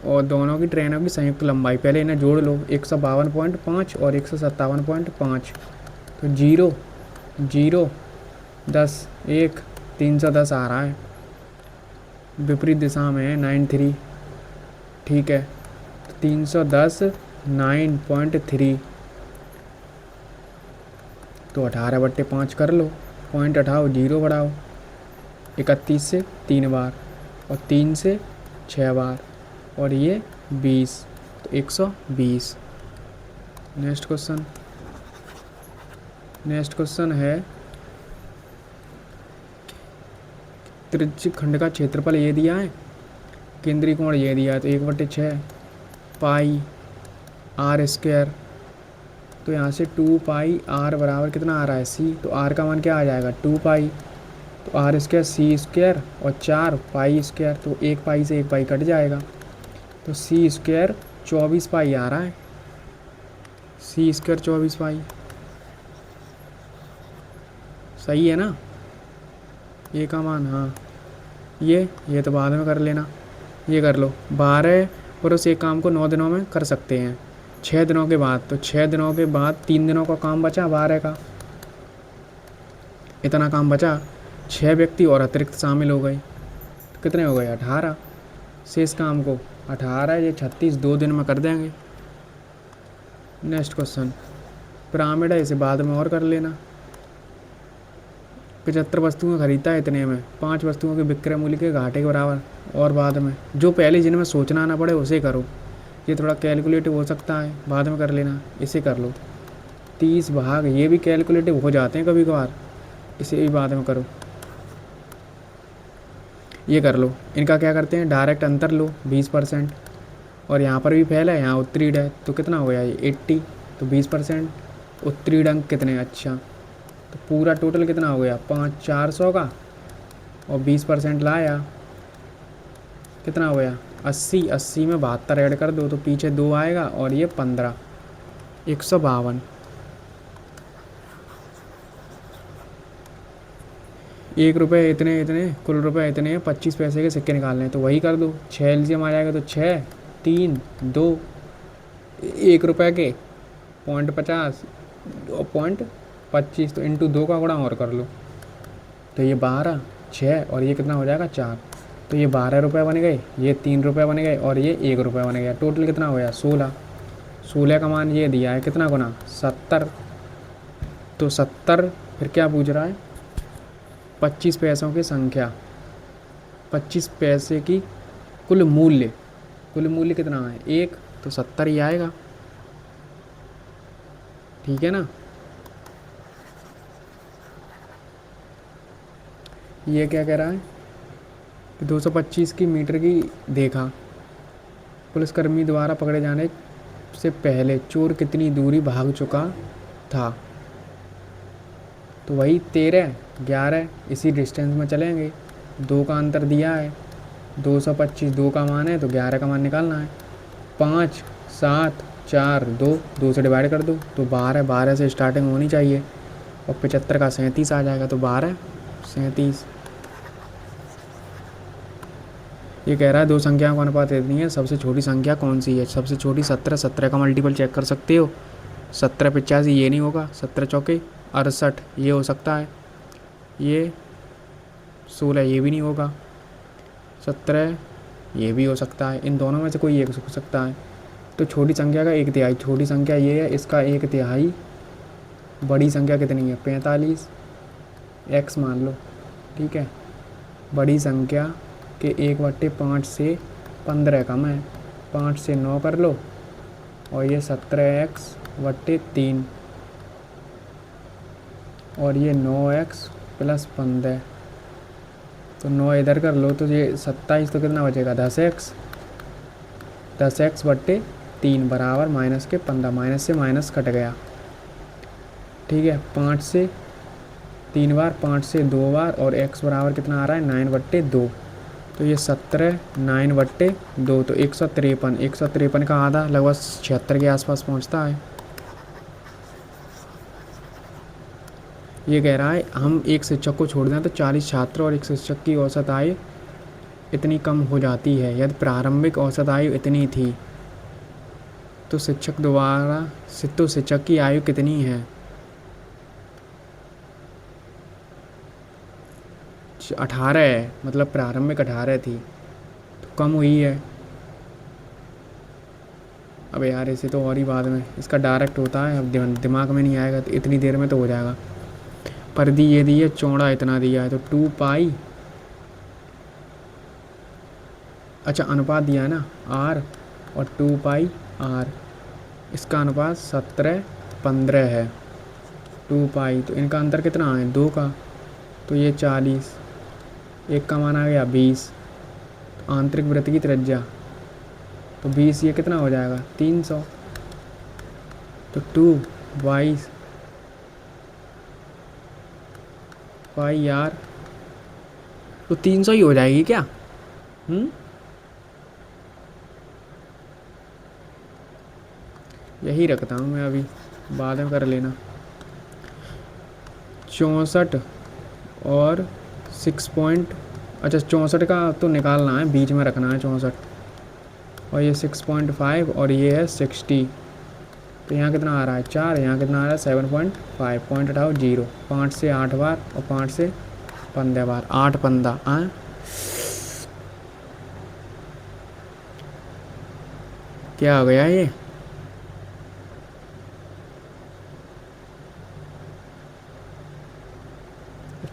और दोनों की ट्रेनों की संयुक्त लंबाई, पहले इन्हें जोड़ लो, 152.5 और 157.5। तो 0, 0, 10, 1, 310 आ रहा है, विपरीत दिशा में है 93, ठीक है। तो 310 9.3, तो 18/5 कर लो, पॉइंट हटाओ 0 बढ़ाओ, 31 से 3 बार और 3 से 6 बार, और ये 20, तो 120। नेक्स्ट क्वेश्चन है त्रिज्यीय खंड का क्षेत्रफल ये दिया है, केंद्रीय कोण ये दिया है, तो 1/6 पाई आर स्क्वायर। तो यहाँ से 2 पाई आर बराबर कितना आ रहा है सी, तो आर का मान क्या आ जाएगा 2 पाई, तो आर स्क्वायर सी स्क्वायर और 4 पाई स्क्वायर, तो 1 पाई से 1 पाई कट जाएगा, तो सी स्क्वायर 24 पाई आ रहा है, सी स्क्वायर 24 पाई, सही है ना ये का मान। हाँ ये तो बाद में कर लेना, ये कर लो। 12 पुरुष एक काम को 9 दिनों में कर सकते हैं, 6 दिनों के बाद, तो 6 दिनों के बाद 3 दिनों का काम बचा 12 का, इतना काम बचा। 6 व्यक्ति और अतिरिक्त शामिल हो गए, तो कितने हो गए 18। शेष काम को 18 ये 36 2 दिन में कर देंगे। नेक्स्ट क्वेश्चन पिरामिड है, इसे बाद में और कर लेना। 75 वस्तुएं खरीदता है इतने में, 5 वस्तुओं के विक्रय मूल्य के घाटे के बराबर, और बाद में जो पहले जिनमें सोचना ना पड़े उसे करो। ये थोड़ा कैलकुलेटिव हो सकता है, बाद में कर लेना, इसे कर लो। 30 भाग, ये भी कैलकुलेटिव हो जाते हैं कभी कभार, इसे भी बाद में करो। ये कर लो, इनका क्या करते हैं डायरेक्ट अंतर लो 20%, और यहाँ पर भी फैल है, यहाँ उत्तरीड है, तो कितना हो गया ये 80, तो 20% उत्तरीड अंक कितने, अच्छा तो पूरा टोटल कितना हो गया 400 का, और 20% लाया, कितना हो गया 80, 80 में 72 ऐड कर दो, तो पीछे 2 आएगा, और ये 15, 152। ₹1 इतने इतने, कुल रुपए इतने हैं, 25 पैसे के सिक्के निकालने हैं, तो वही कर दो। 6 एलसीएम आ जाएगा, तो 6, 3, 2, ₹1 के 0.50 और 0.25, तो इंटू 2 का गुणा और कर लो, तो ये 12, 6 और ये कितना हो जाएगा 4, तो ये ₹12 बन गए, ये ₹3 बन गए और ये ₹1 बन गया। टोटल कितना हो गया 16। 16 का मान ये दिया है कितना गुना 70, तो 70 फिर क्या पूछ रहा है 25 पैसों की संख्या, 25 पैसे की कुल मूल्य, कुल मूल्य कितना है 1, तो 70 ही आएगा। ठीक है ना। ये क्या कह रहा है कि 225 की मीटर की देखा, पुलिसकर्मी द्वारा पकड़े जाने से पहले चोर कितनी दूरी भाग चुका था, तो वही 13, 11 इसी डिस्टेंस में चलेंगे। 2 का अंतर दिया है, 225 2 का मान है, तो 11 का मान निकालना है। 5, 7, 4, 2, 2 से डिवाइड कर दो, तो 12, 12 से स्टार्टिंग होनी चाहिए और 75 का 37 आ जाएगा, तो 12, 37। ये कह रहा है दो संख्याओं का अनुपात इतनी है, सबसे छोटी संख्या कौन सी है। सबसे छोटी 17, 17 का मल्टीपल चेक कर सकते हो। 17 85 ये नहीं होगा, 17 चौके 68 ये हो सकता है, ये 16 ये भी नहीं होगा, 17 ये भी हो सकता है, इन दोनों में से कोई एक हो सकता है। तो छोटी संख्या का 1/3, छोटी संख्या ये है, इसका 1/3, बड़ी संख्या कितनी है 45, x मान लो। ठीक है, बड़ी संख्या के 1/5 से 15 कम है, 5 से 9 कर लो और ये 17x/3 और ये 9x + 15, तो 9 इधर कर लो, तो ये 27, तो कितना बचेगा 10x, 10x/3 बराबर माइनस के 15, माइनस से माइनस कट गया। ठीक है, 5 से 3 बार, 5 से 2 बार और x बराबर कितना आ रहा है 9/2, तो ये 17 9/2, तो 153, 153 का आधा लगभग 76 के आसपास पहुंचता है। ये कह रहा है हम एक शिक्षक को छोड़ दें तो 40 छात्र और एक शिक्षक की औसत आयु इतनी कम हो जाती है। यदि प्रारंभिक औसत आयु इतनी थी तो शिक्षक की आयु कितनी है। 18 है, मतलब प्रारंभिक 18 थी तो कम हुई है। अब यार इसे तो और ही बाद में, इसका डायरेक्ट होता है, अब दिमाग में नहीं आएगा, तो इतनी देर में तो हो जाएगा। परिधि ये दी है, चौड़ा इतना दिया है, तो 2π, अच्छा अनुपात दिया है ना r और 2πr, इसका अनुपात 17:15 है। 2π, तो इनका अंतर कितना है 2 का, तो ये 40, एक का मान आ गया 20, तो आंतरिक वृत्त की त्रिज्या, तो 20 ये कितना हो जाएगा 300, तो 2 πr, तो 300 ही हो जाएगी क्या। यही रखता हूँ मैं, अभी बाद में कर लेना। 64 और 64 का तो निकालना है, बीच में रखना है 64, और ये 6.5 और ये है 60, तो यहाँ कितना आ रहा है 4, यहाँ कितना आ रहा है 7.5, पॉइंट हटाओ 0, 5 से 8 बार और 5 से 15 बार, 8 15 क्या हो गया ये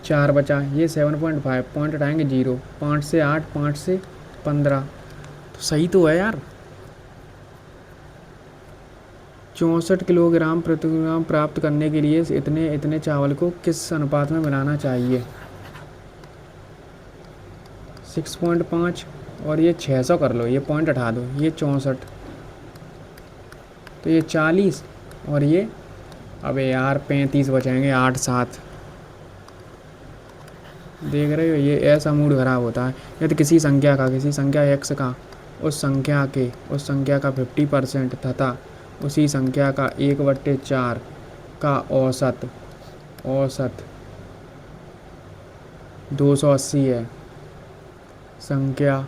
4 बचा, ये 7.5, पॉइंट हटाएंगे 0, 5 से 8, 5 से 15, तो सही तो है यार। 64 किलोग्राम प्रति किलोग्राम प्राप्त करने के लिए इतने चावल को किस अनुपात में मिलाना चाहिए। 6.5 और ये 600 कर लो, ये पॉइंट हटा दो, ये 64, तो ये 40 और ये, अबे यार 35 बचेंगे, 8 7, देख रहे हो ये ऐसा मूड खराब होता है। यदि किसी संख्या x का उस संख्या का 50% तथा उसी संख्या का 1/4 का औसत 280 है संख्या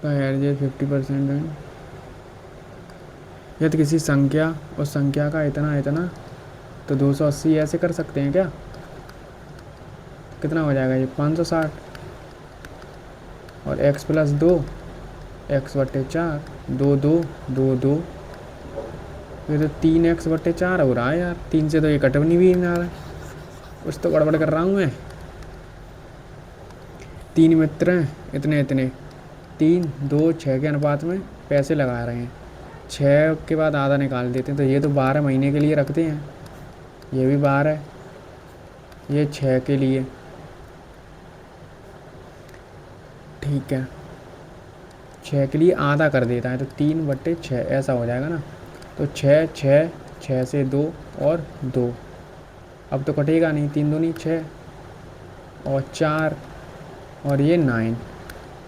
का एवरेज 50% है। यदि किसी संख्या उस संख्या का इतना इतना, तो 280 ऐसे कर सकते हैं क्या? कितना हो जाएगा ये 560 और x प्लस 2 x/4 2 2 2 2, ये तो 3x/4 हो रहा है यार। 3 से तो ये कटवनी भी नहीं आ रहा है, कुछ तो गड़बड़ कर रहा हूँ मैं। 3 मित्र हैं इतने इतने, 3 2 6 के अनुपात में पैसे लगा रहे हैं। 6 के बाद आधा निकाल देते हैं, तो ये तो 12 महीने के लिए रखते हैं। ये भी 12 है, ये 6 के लिए, ठीक है। 6 के लिए आधा कर देता है, तो 3/6 ऐसा हो जाएगा ना। तो 6 6 6 से 2 और 2, अब तो कटेगा नहीं, 3 दूनी 6 और 4 और ये 9,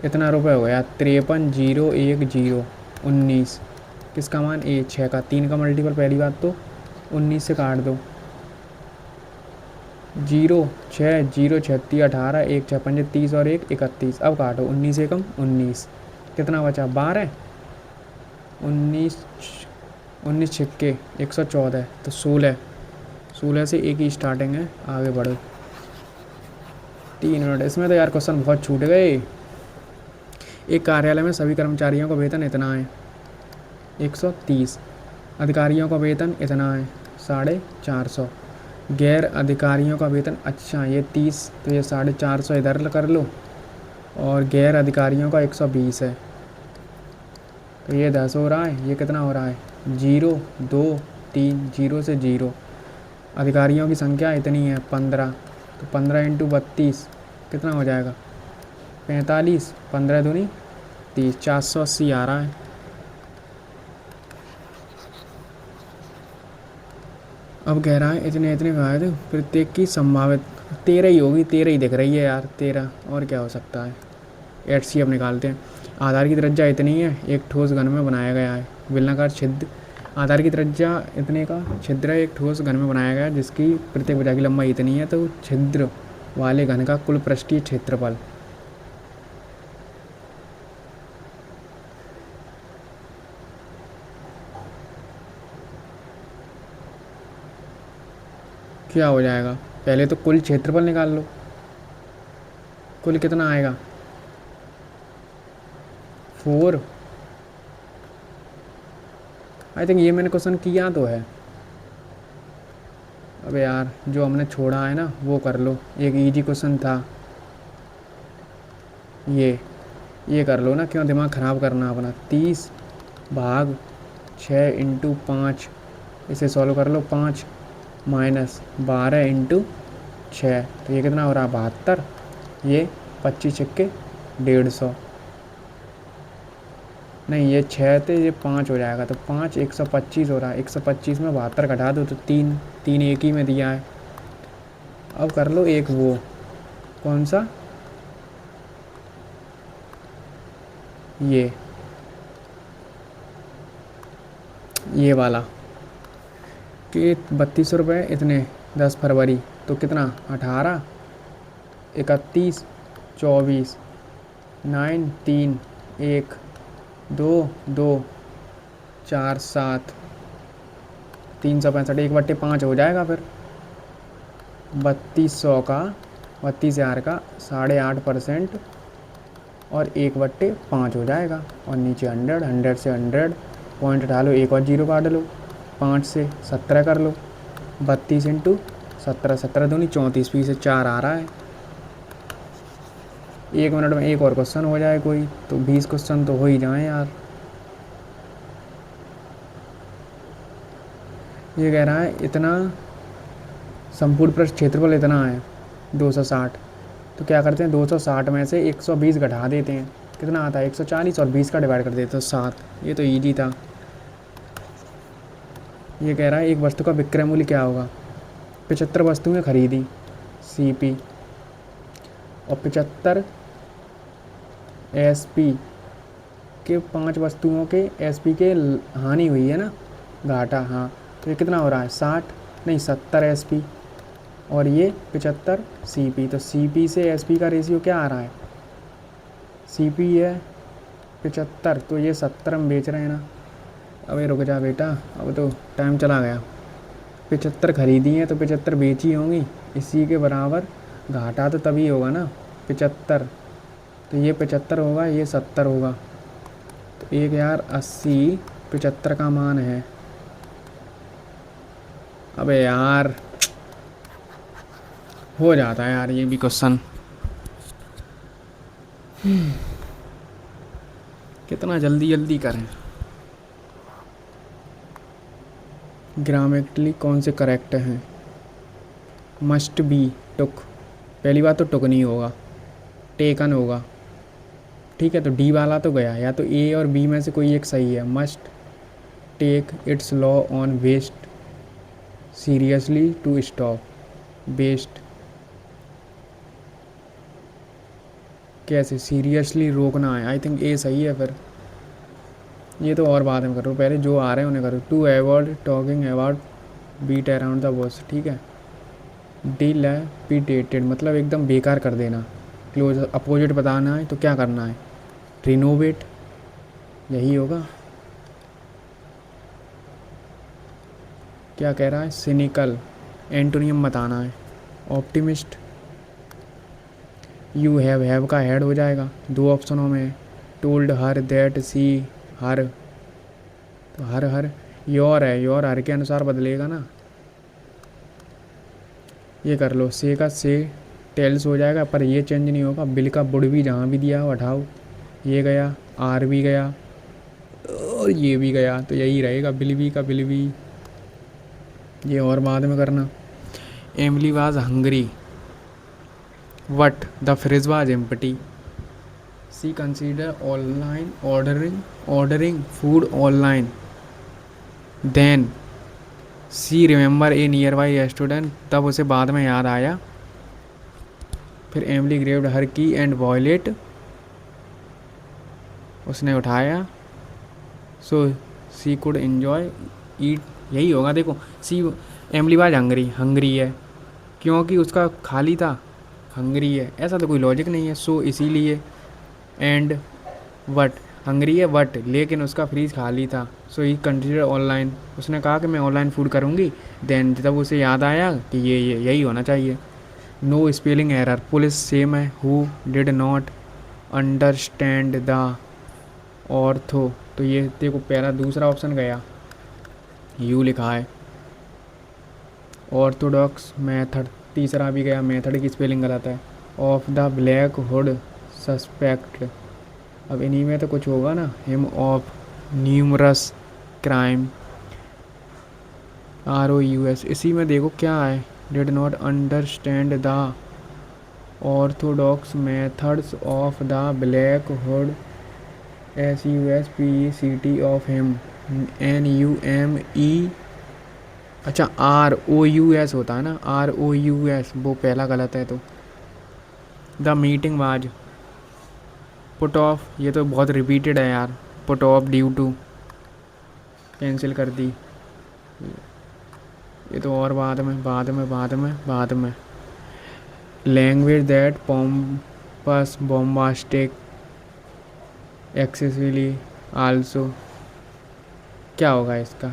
इतना रुपए हो गया 53,010 19। किसका मान? ए 6 का, 3 का मल्टीपल पहली बात तो 19 से काट दो। 0 6 0 36 18 1 6 5 30 और 1 31, अब काटो 19 एकम 19, कितना बचा? 12। 19 19 छिक्के 114, तो 16 16 से एक ही स्टार्टिंग है, आगे बढ़ो। 3 मिनट, इसमें तो यार क्वेश्चन बहुत छूट गए। एक कार्यालय में सभी कर्मचारियों का वेतन इतना है 130, अधिकारियों का वेतन इतना है 450, गैर अधिकारियों का वेतन, अच्छा ये 30, तो ये 450 इधर कर लो, और गैर अधिकारियों का 120 है, तो ये 10 हो रहा है। ये कितना हो रहा है? 0 2 3 0 से 0। अधिकारियों की संख्या इतनी है 15, तो 15 × 32 कितना हो जाएगा? 45, 15 दूनी 30, 480 आ रहा है। अब कह रहा है इतने इतने कहा थे, प्रत्येक की संभावित 13 ही होगी, 13 ही दिख रही है यार, 13 और क्या हो सकता है। HCF निकालते हैं। आधार की त्रिज्या इतनी है, एक ठोस घन में बनाया गया है बेलनाकार छिद्र। आधार की त्रिज्या इतने का छिद्र एक ठोस घन में बनाया गया है, जिसकी प्रत्येक भुजा की लंबाई इतनी है, तो छिद्र वाले घन का कुल पृष्ठीय क्षेत्रफल। क्या हो जाएगा? पहले तो कुल क्षेत्रफल निकाल लो, कुल कितना आएगा? 4। आई थिंक ये मैंने क्वेश्चन किया तो है। अबे यार जो हमने छोड़ा है ना वो कर लो, एक इजी क्वेश्चन था ये कर लो ना, क्यों दिमाग ख़राब करना अपना। 30 भाग 6 × 5, इसे सॉल्व कर लो। 5 माइनस 12 × 6, तो ये कितना हो रहा है? 72। ये 25 छिक्के 150, नहीं ये 6 थे, ये 5 हो जाएगा, तो 5 125 हो रहा है। 125 में 72 घटा दो तो 3 3 एक ही में दिया है। अब कर लो एक वो, कौन सा? ये वाला कि 32 रुपये इतने 10 फरवरी, तो कितना? 18 31 24 9 3 1 2 2 4 7 365, 1/5 हो जाएगा फिर। 3200 का 32,000 का 8.5% और 1/5 हो जाएगा, और नीचे 100 100 से 100 पॉइंट उठा लो, एक और 0 काट लो, 5 से 17 कर लो। 32 × 17 17 दूनी 34, पी से 4 आ रहा है। 1 मिनट में एक और क्वेश्चन हो जाए कोई, तो 20 क्वेश्चन तो हो ही जाए यार। ये कह रहा है इतना संपूर्ण पृष्ठ क्षेत्रफल इतना है 260, तो क्या करते हैं 260 में से 120 घटा देते हैं, कितना आता है? 140, और 20 का डिवाइड कर देते हैं 7। ये तो ईजी था। ये कह रहा है एक वस्तु का विक्रय मूल्य क्या होगा? 75 वस्तुएं खरीदी CP, और 75 SP के 5 वस्तुओं के SP के हानि हुई है ना, घाटा। हाँ, तो ये कितना हो रहा है? 60 नहीं 70 SP, और ये 75 CP। तो CP से SP का रेशियो क्या आ रहा है, CP है 75 तो ये 70 हम बेच रहे हैं ना। अबे रुक जा बेटा, अब तो टाइम चला गया। 75 खरीदी हैं तो 75 बेची होंगी, इसी के बराबर घाटा तो तभी होगा ना। 75 तो ये 75 होगा, ये 70 होगा, तो 1080 75 का मान है। अबे यार हो जाता है यार ये भी क्वेश्चन, कितना जल्दी जल्दी करें। ग्रामेटिकली कौन से करेक्ट हैं, मस्ट बी टुक, पहली बात तो टुक नहीं होगा, टेकन होगा। ठीक है, तो डी वाला तो गया, या तो ए और बी में से कोई एक सही है। Must take its law on waste seriously to stop waste, कैसे सीरियसली रोकना है, आई थिंक ए सही है। फिर ये तो और बाद में करो, पहले जो आ रहे हैं उन्हें करो। To avoid talking about beat around the boss, ठीक है। डिलैपिडेटेड मतलब एकदम बेकार कर देना। क्लोज अपोजिट बताना है तो क्या करना है, रिनोवेट, यही होगा। क्या कह रहा है, सिनिकल, एंटोनियम बताना है। ऑप्टिमिस्ट, यू हैव का हेड हो जाएगा, दो ऑप्शनों में। टोल्ड हर दैट सी हर, तो हर हर योर है, योर हर के अनुसार बदलेगा ना। ये कर लो, से का से टेल्स हो जाएगा, पर ये चेंज नहीं होगा। बिल का बुड भी जहाँ भी दिया हो हटाओ, ये गया, आर भी गया और ये भी गया, तो यही रहेगा बिल भी का बिल भी। ये और बाद में करना। Emily was hungry but the fridge was empty, she consider online ordering food online, then she remember a nearby restaurant, तब उसे बाद में याद आया। फिर एमली ग्रेव्ड हर की एंड वॉयलेट, उसने उठाया। सो सी कुड एन्जॉय ईट, यही होगा। देखो सी, एमली वाज हंगरी है क्योंकि उसका खाली था, हंगरी है, ऐसा तो कोई लॉजिक नहीं है। सो इसीलिए, एंड वट, हंगरी है वट, लेकिन उसका फ्रीज खाली था। सो ही कंसिडर ऑनलाइन, उसने कहा कि मैं ऑनलाइन फूड करूँगी। देन जब उसे याद आया कि ये यही होना चाहिए। No spelling error, police same है। Who did not understand the ortho, तो ये देखो पहला दूसरा ऑप्शन गया, यू लिखा है। ऑर्थोडॉक्स मेथड, तीसरा भी गया, मेथड की स्पेलिंग गलत है। Of the black hood suspect, अब इन्हीं में तो कुछ होगा ना। Him of numerous crime, ROUS, इसी में देखो क्या है, did not understand the Orthodox methods of the black hood, SUSPECT of him, NUME, अच्छा ROUS होता है ना, ROUS, वो पहला गलत है। तो the meeting was put off, ये तो बहुत रिपीटेड है यार, put off due to, cancel कर दी। ये तो और बाद में। Language that pompous bombastic excessively also, क्या होगा इसका,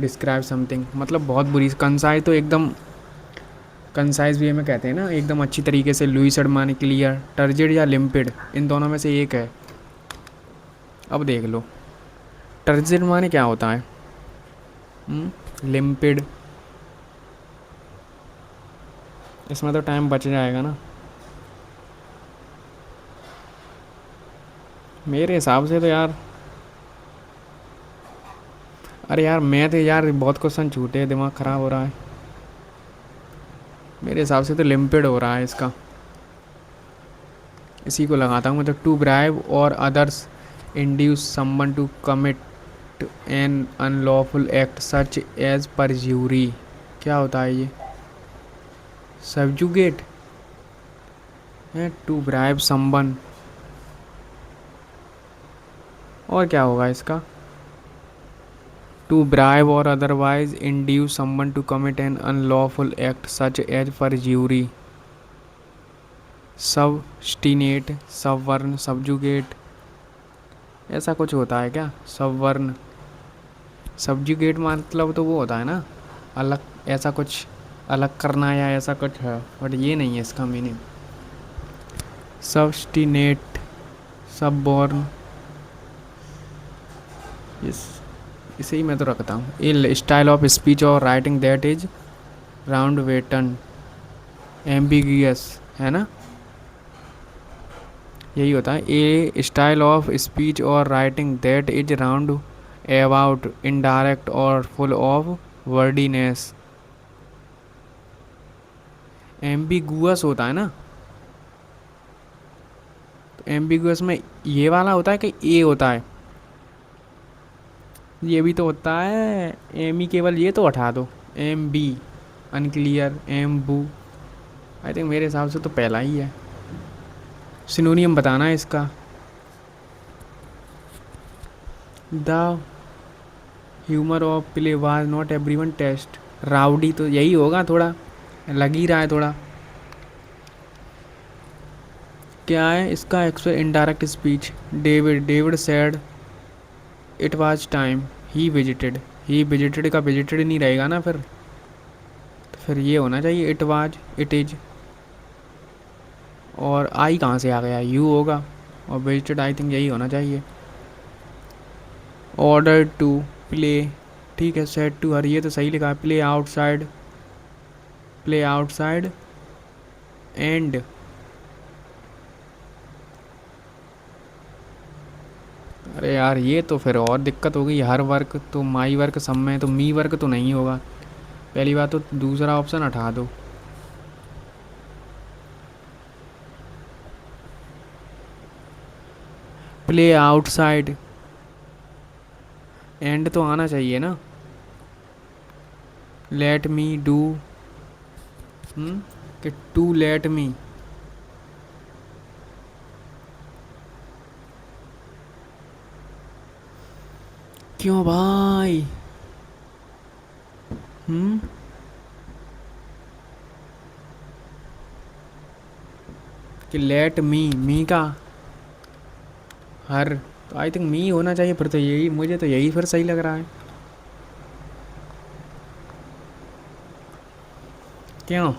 डिस्क्राइब समथिंग, मतलब बहुत बुरी। कंसाइज तो एकदम, कंसाइज वे में कहते हैं ना, एकदम अच्छी तरीके से। लुइसड माने क्लियर, टर्जिड या लिम्पिड, इन दोनों में से एक है। अब देख लो, टर्जिड माने क्या होता है, लिम्पिड, इसमें तो टाइम बच जाएगा ना मेरे हिसाब से तो यार। अरे यार मैं तो यार बहुत क्वेश्चन छूटे, दिमाग ख़राब हो रहा है। मेरे हिसाब से तो लिम्पिड हो रहा है इसका, इसी को लगाता हूँ मैं तो। To bribe or others induce someone to commit an unlawful act such as perjury, क्या होता है ये, सब्जुगेट है। टू ब्राइब समवन, और क्या होगा इसका, to bribe or otherwise induce someone to commit an unlawful act such as perjury, substantiate, suborn, subjugate, ऐसा कुछ होता है क्या? सबवर्न, सबजुगेट मतलब तो वो होता है ना, अलग, ऐसा कुछ अलग करना या ऐसा कुछ है, बट ये नहीं है इसका मीनिंग। सबस्टिनेट, सबबॉर्न, इस इसे ही मैं तो रखता हूँ। A style of speech or writing that is round वेटन, एम्बिगियस, है ना, यही होता है। A style of speech or writing that is round about, indirect or full of wordiness. Ambiguous होता है ना, तो एम्बिगुअस में ये वाला होता है कि ए होता है? ये भी तो होता है, एम ही केवल, ये तो हटा दो, एम बी अनक्लियर, एम बू, आई थिंक मेरे हिसाब से तो पहला ही है। सिनोनियम बताना है इसका। The humour of play was not everyone taste, rowdy तो यही होगा, थोड़ा लग ही रहा है थोड़ा। क्या है इसका? Actual indirect speech, David, David said it was time, he visited, he visited का विजिटेड नहीं रहेगा ना फिर, तो फिर ये होना चाहिए इट वाज, इट इज, और आई कहाँ से आ गया? यू होगा, और विजिटेड आई थिंक यही होना चाहिए। ऑर्डर टू प्ले, ठीक है, सेट टू हर, ये तो सही लिखा है। Play outside, play outside and, अरे यार ये तो फिर और दिक्कत हो गई। हर वर्क तो माई वर्क सब में, तो मी वर्क तो नहीं होगा। पहली बात तो दूसरा ऑप्शन हटा दो। प्ले आउटसाइड, एंड तो आना चाहिए ना। लेट मी डू, कि टू लेट मी, क्यों भाई? हम्म, कि लेट मी का हर, तो आई थिंक मी होना चाहिए फिर, तो यही, मुझे तो यही फिर सही लग रहा है। क्यों?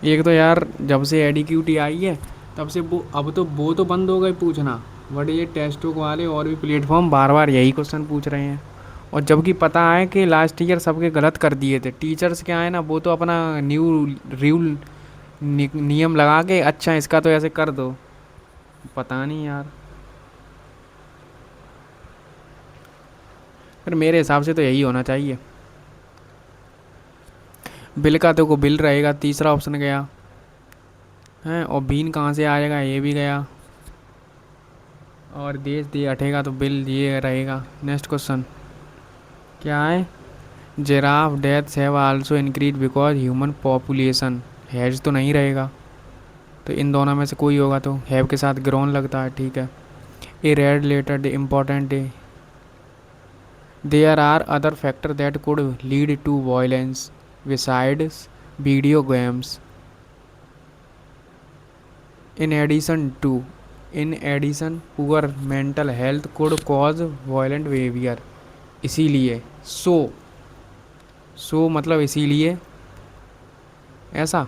एक तो यार जब से एडिक्यूटी आई है तब से वो, अब तो वो तो बंद हो गए पूछना, बट ये टेस्टों वाले और भी प्लेटफॉर्म बार बार यही क्वेश्चन पूछ रहे हैं। और जबकि पता है कि लास्ट ईयर सबके गलत कर दिए थे टीचर्स, क्या है ना, वो तो अपना न्यू रूल नियम लगा के, अच्छा इसका तो ऐसे कर दो, पता नहीं यार। फिर मेरे हिसाब से तो यही होना चाहिए। बिल का तो को बिल रहेगा, तीसरा ऑप्शन गया है, और बीन कहाँ से आएगा, ये भी गया, और देश दे हटेगा तो बिल ये रहेगा। नेक्स्ट क्वेश्चन क्या है? Giraffe deaths have also increase because human population, has तो नहीं रहेगा, तो इन दोनों में से कोई होगा, तो हैव के साथ ग्रोन लगता है, ठीक है। A red letter day, important day, there are other factor that could lead to violence besides video games, in addition to, in addition poor mental health could cause violent behaviour, इसीलिए, so मतलब इसीलिए, ऐसा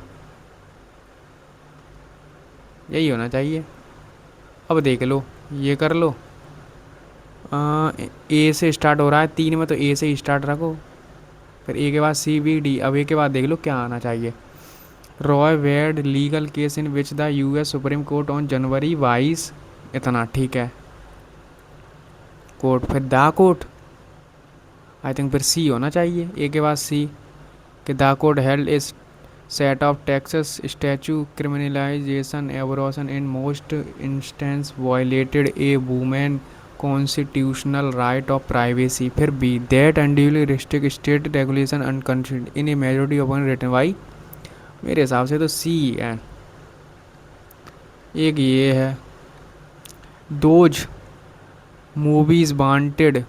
यही होना चाहिए। अब देख लो, ये कर लो, ए से स्टार्ट हो रहा है तीन में, तो ए से ही स्टार्ट रखो, फिर ए के बाद सी बी डी, अब ए के बाद देख लो क्या आना चाहिए। Roe Wade legal case in which the US Supreme Court on January 22, इतना ठीक है, कोर्ट, फिर द कोर्ट, आई थिंक फिर सी होना चाहिए, ए के बाद सी, कि the court held is set of Texas statue criminalization abortion in most instance violated a women constitutional right of privacy, फिर B that unduly restrict state regulation unconsidered in a majority of written why, मेरे हिसाब से तो C है। एक ये है, those movies wanted,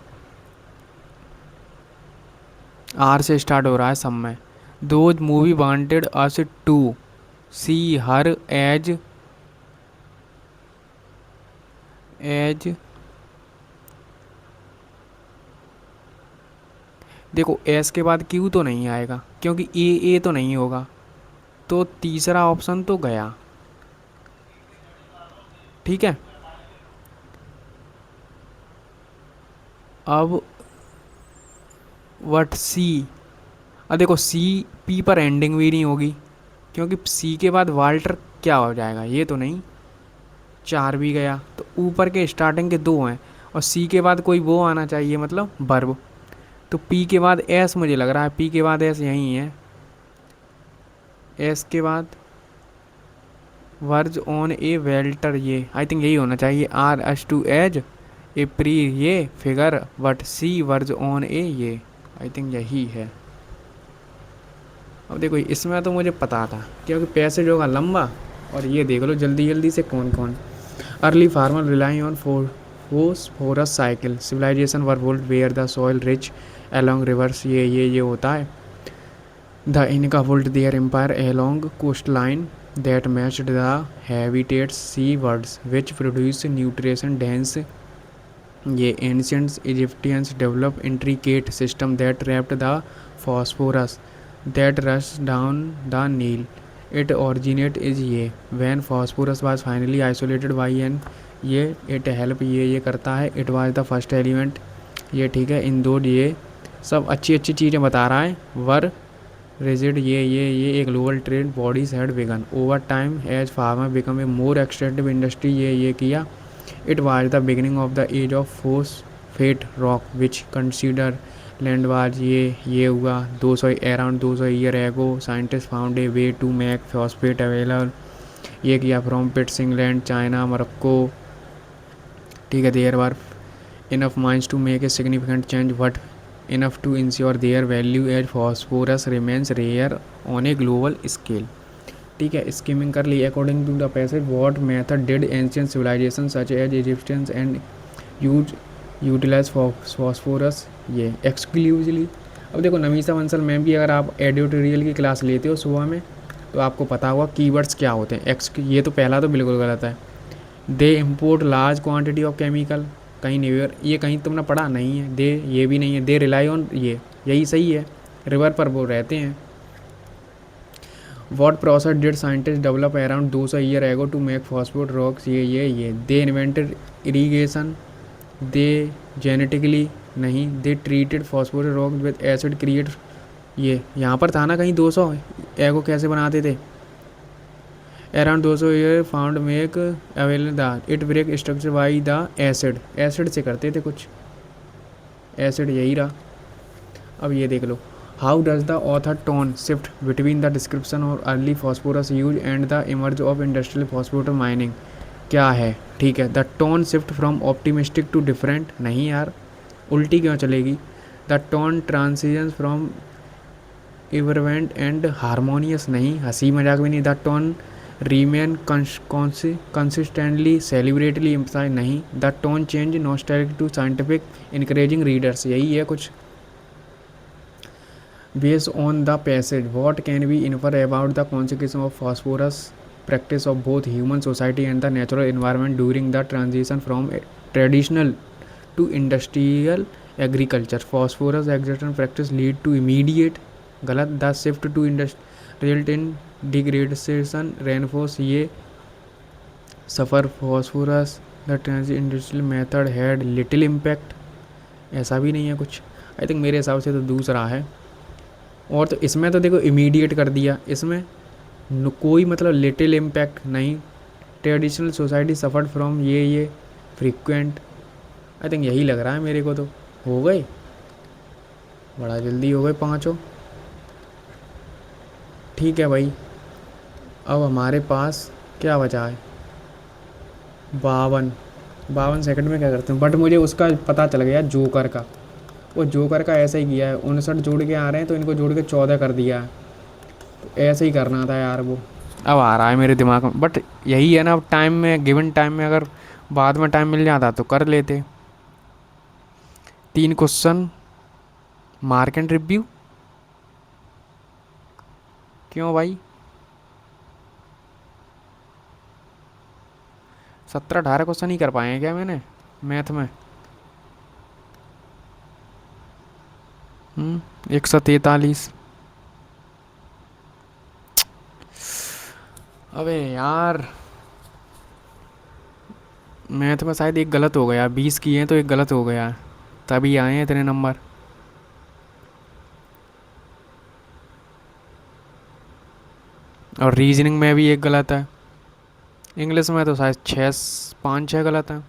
R से स्टार्ट हो रहा है सब में। दो movie wanted us to see her as as देखो एस के बाद क्यू तो नहीं आएगा क्योंकि ए तो नहीं होगा, तो तीसरा ऑप्शन तो गया। ठीक है, अब वट सी, अब देखो सी पी पर एंडिंग भी नहीं होगी क्योंकि सी के बाद वाल्टर क्या हो जाएगा, ये तो नहीं। चार भी गया, तो ऊपर के स्टार्टिंग के दो हैं और सी के बाद कोई वो आना चाहिए मतलब वर्ब। तो पी के बाद एस मुझे लग रहा है, पी के बाद एस यहीं है, एस के बाद वर्ज ऑन ए वेल्टर, ये आई थिंक यही होना चाहिए। R S to as a pre ये figure what see verge on a, ये आई थिंक यही है। अब देखो इसमें तो मुझे पता था क्योंकि पैसेज होगा लंबा, और ये देख लो जल्दी जल्दी से कौन कौन। Early farmer relying on forest cycle civilisation were built where the soil rich along rivers, ये होता है। द इनका built their empire along coastline that matched the habitats sea birds which produce nutrition dense, ये ancient Egyptians developed intricate system that trapped the phosphorus that rushed down the Nile. It originate is ये when phosphorus was finally isolated by an, ये it help, ये करता है। it was the first element, ये ठीक है। इन दो ये सब अच्छी अच्छी चीज़ें बता रहा है। वर रिजिड, ये एक global trade bodies had began over time as farmer become a more extensive industry, ये किया। It was the beginning of the age of phosphate rock which consider land was, ये हुआ 200 around 200 year ago scientist found a way to make phosphate available, ये किया from pits England China Morocco. ठीक है, there were enough mines to make a significant change but enough to ensure their value as phosphorus remains rare on a global scale। ठीक है, skimming कर ली। According to the passage what method did ancient civilization such as Egyptians and utilize phosphorus, ये exclusively. अब देखो नमीसा Bansal ma'am भी अगर आप एडिटोरियल की क्लास लेते हो सुबह में तो आपको पता होगा कीवर्ड्स क्या होते हैं। ये तो पहला तो बिल्कुल गलत है। They import large quantity of chemical, कहीं नहीं, ये कहीं तुमने पढ़ा नहीं है। दे ये भी नहीं है। दे रिलाई ऑन, ये यही सही है, रिवर पर वो रहते हैं। What process did scientist develop around 200 year ago to make phosphate rocks, ये। They invented irrigation, they genetically नहीं। They treated phosphate rock with acid create, ये यहाँ पर था ना कहीं 200 एगो कैसे बनाते थे। Around 200 year found make available the it break structure by the acid से करते थे कुछ, एसिड यही रहा। अब ये देख लो, how does the author tone shift between the description और early phosphorus use and the emerge of industrial phosphate mining, क्या है। ठीक है, the tone shift from optimistic to different, नहीं यार उल्टी क्यों चलेगी। The tone transition from irreverent and harmonious, नहीं हंसी मजाक भी नहीं। The tone remain consistently celebrately emphasize, नहीं। the tone change nostalgic to scientific encouraging readers, यही है कुछ। based on the passage what can we infer about the consequences of phosphorus practice of both human society and the natural environment during the transition from traditional to industrial agriculture। phosphorus extraction practice lead to immediate, गलत। the shift to result in degradation reinforce, ये सफ़र phosphorus the transit industrial method had little impact, ऐसा भी नहीं है कुछ। I think मेरे हिसाब से तो दूसरा है। और तो इसमें तो देखो इमीडिएट कर दिया, इसमें कोई मतलब लिटिल इम्पैक्ट नहीं। ट्रेडिशनल सोसाइटी सफ़र्ड फ्रॉम, ये फ्रीक्वेंट, आई थिंक यही लग रहा है मेरे को। तो हो गए, बड़ा जल्दी हो गए पाँचों। ठीक है भाई, अब हमारे पास क्या बचा है, 52 सेकंड में क्या करते हैं। बट मुझे उसका पता चल गया जोकर का, वो जोकर का ऐसा ही किया है। 59 जोड़ के आ रहे हैं तो इनको जोड़ के 14 कर दिया है, तो ऐसे ही करना था यार। वो अब आ रहा है मेरे दिमाग में, बट यही है ना, अब टाइम में गिवन टाइम में अगर बाद में टाइम मिल जाता तो कर लेते। 3 क्वेश्चन मार्क एंड रिव्यू। क्यों भाई? 17-18 क्वेश्चन ही कर पाए हैं क्या मैंने मैथ में? 143। अबे यार, मैथ में शायद एक गलत हो गया, 20 किए हैं तो एक गलत हो गया, तभी आए हैं इतने नंबर। और रीजनिंग में भी एक गलत है। इंग्लिश में तो शायद 5-6 गलत हैं।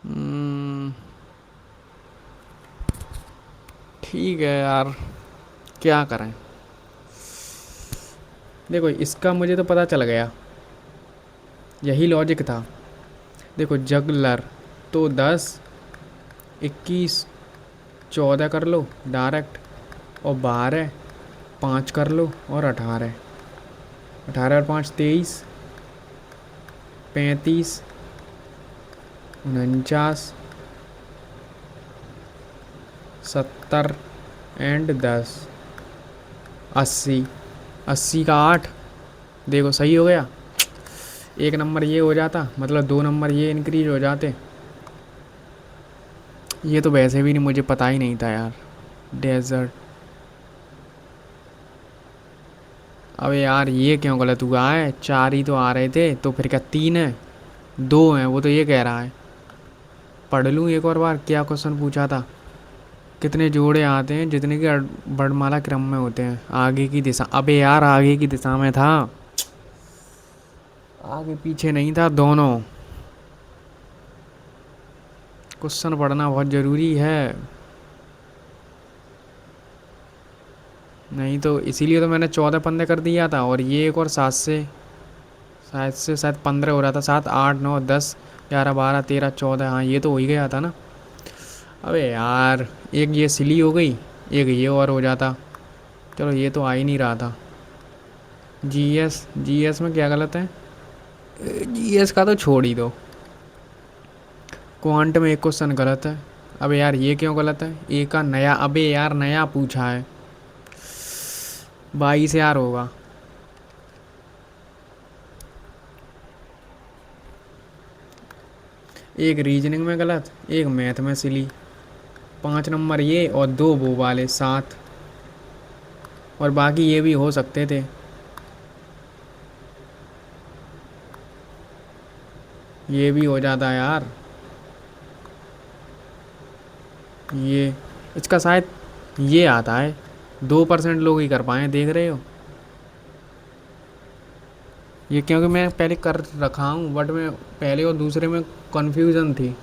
हम्म, ठीक है यार, क्या करें। देखो इसका मुझे तो पता चल गया, यही लॉजिक था। देखो जगलर तो 10, 21, 14 कर लो डायरेक्ट, और 12, 5 कर लो, और 18। 18 और 5 23, 35, 49, 70 एंड 10, 80। 80 का 8, देखो सही हो गया। एक नंबर ये हो जाता, मतलब 2 नंबर ये इंक्रीज हो जाते। ये तो वैसे भी नहीं, मुझे पता ही नहीं था यार। डेजर्ट। अबे यार ये क्यों गलत हुआ है? 4 ही तो आ रहे थे, तो फिर क्या 3 है? 2 हैं, वो तो ये कह रहा है। पढ़ लूँ एक और बार, क्या क्वेश्चन पूछा था? कितने जोड़े आते हैं जितने के वर्णमाला क्रम में होते हैं? आगे की दिशा। अबे यार आगे की दिशा में था, आगे पीछे नहीं था, दोनों। क्वेश्चन पढ़ना बहुत ज़रूरी है, नहीं तो इसीलिए तो मैंने 14 15 कर दिया था, और ये एक और 7 से शायद 15 हो रहा था। 7 8 9 10 11 12 13 14, हाँ ये तो हो ही गया था ना। अबे यार, एक ये सिली हो गई, एक ये और हो जाता। चलो ये तो आ ही नहीं रहा था। जीएस, जीएस में क्या गलत है? जीएस का तो छोड़ ही दो। क्वांट में एक क्वेश्चन गलत है। अबे यार ये क्यों गलत है? ए का नया, अबे यार नया पूछा है। 22 होगा। एक रीजनिंग में गलत, एक मैथ में सिली। 5 नंबर ये, और 2 वो वाले 7, और बाकी ये भी हो सकते थे। ये भी हो जाता है यार। ये, इसका शायद ये आता है, 2% लोग ही कर पाए, देख रहे हो? ये क्योंकि मैं पहले कर रखा हूँ, बट मैं पहले और दूसरे में कन्फ्यूज़न थी।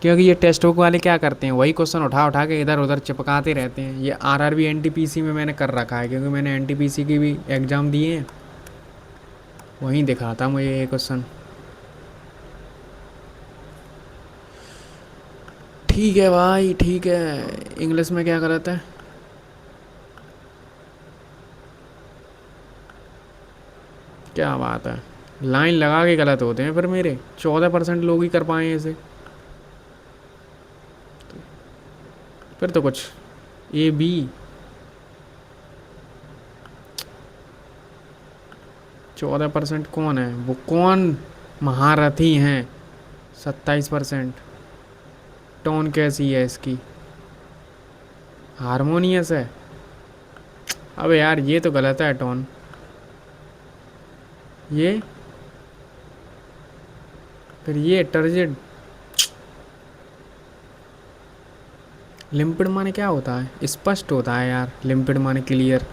क्योंकि ये टेक्स्ट बुक वाले क्या करते हैं, वही क्वेश्चन उठा उठा के इधर उधर चिपकाते रहते हैं। ये आरआरबी एनटीपीसी में मैंने कर रखा है, क्योंकि मैंने एनटीपीसी की भी एग्ज़ाम दिए हैं, वहीं दिखाता मुझे ये क्वेश्चन। ठीक है भाई, ठीक है। इंग्लिश में क्या गलत है? क्या बात है, लाइन लगा के गलत होते हैं फिर मेरे। 14% लोग ही कर पाए हैं इसे, फिर तो कुछ। ए बी, 14% कौन है? वो कौन महारथी हैं? 27%। टोन कैसी है इसकी? हारमोनियस है। अबे यार ये तो गलत है टोन। ये, फिर ये टर्जिड। लिम्पिड माने क्या होता है? स्पष्ट होता है यार, लिम्पिड माने क्लियर।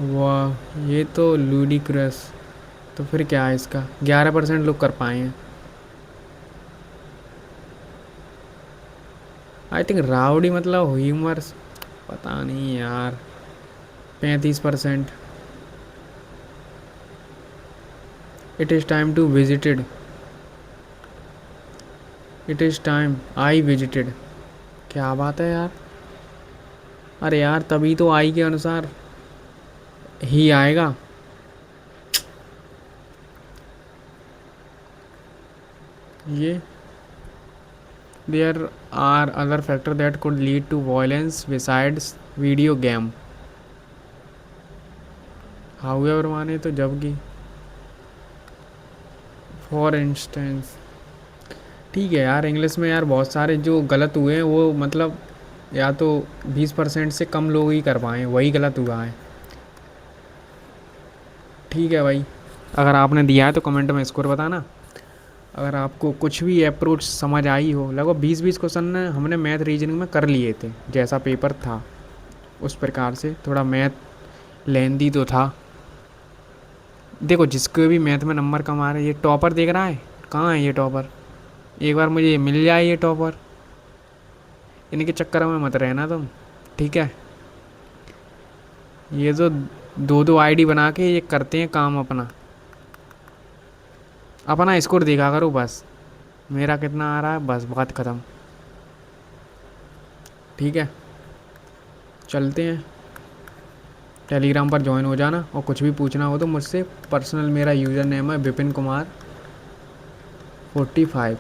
वाह, ये तो लूडिक्रस। तो फिर क्या है इसका? 11% लोग कर पाए हैं। आई थिंक राउडी मतलब ह्यूमर्स, पता नहीं यार। 35%। It is time to visited. It is time I visited. क्या बात है यार। अरे यार तभी तो आई के अनुसार ही आएगा। ये there are other factor that could lead to violence besides video game. However माने तो जबकि, फॉर इंस्टेंस। ठीक है यार, इंग्लिश में यार बहुत सारे जो गलत हुए हैं वो मतलब या तो 20% से कम लोग ही कर पाए, वही गलत हुआ है। ठीक है भाई, अगर आपने दिया है तो कमेंट में स्कोर बताना। अगर आपको कुछ भी अप्रोच समझ आई हो, लगभग 20-20 क्वेश्चन हमने मैथ रीजनिंग में कर लिए थे, जैसा पेपर था उस प्रकार से। थोड़ा मैथ लेंदी तो था। देखो जिसको भी मैथ में नंबर कम आ रहे, ये टॉपर देख रहा है, कहाँ है ये टॉपर? एक बार मुझे मिल जाए ये टॉपर, इनके चक्कर में मत रहना तुम, ठीक है? ये जो दो दो आईडी बना के ये करते हैं काम अपना, अपना स्कोर देखा करो बस, मेरा कितना आ रहा है बस, बात ख़त्म। ठीक है, चलते हैं। टेलीग्राम पर ज्वाइन हो जाना, और कुछ भी पूछना हो तो मुझसे पर्सनल, मेरा यूज़र नेम है विपिन कुमार 45,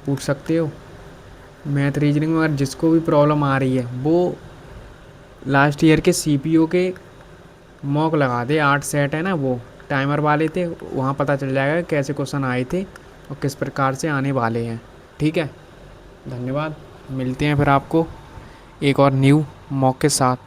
पूछ सकते हो। मैथ रीजनिंग में अगर जिसको भी प्रॉब्लम आ रही है वो लास्ट ईयर के सीपीओ के मॉक लगा दे, 8 सेट है ना वो टाइमर वाले थे, वहाँ पता चल जाएगा कैसे क्वेश्चन आए थे और किस प्रकार से आने वाले हैं। ठीक है, धन्यवाद। मिलते हैं फिर आपको एक और न्यू मॉक के साथ।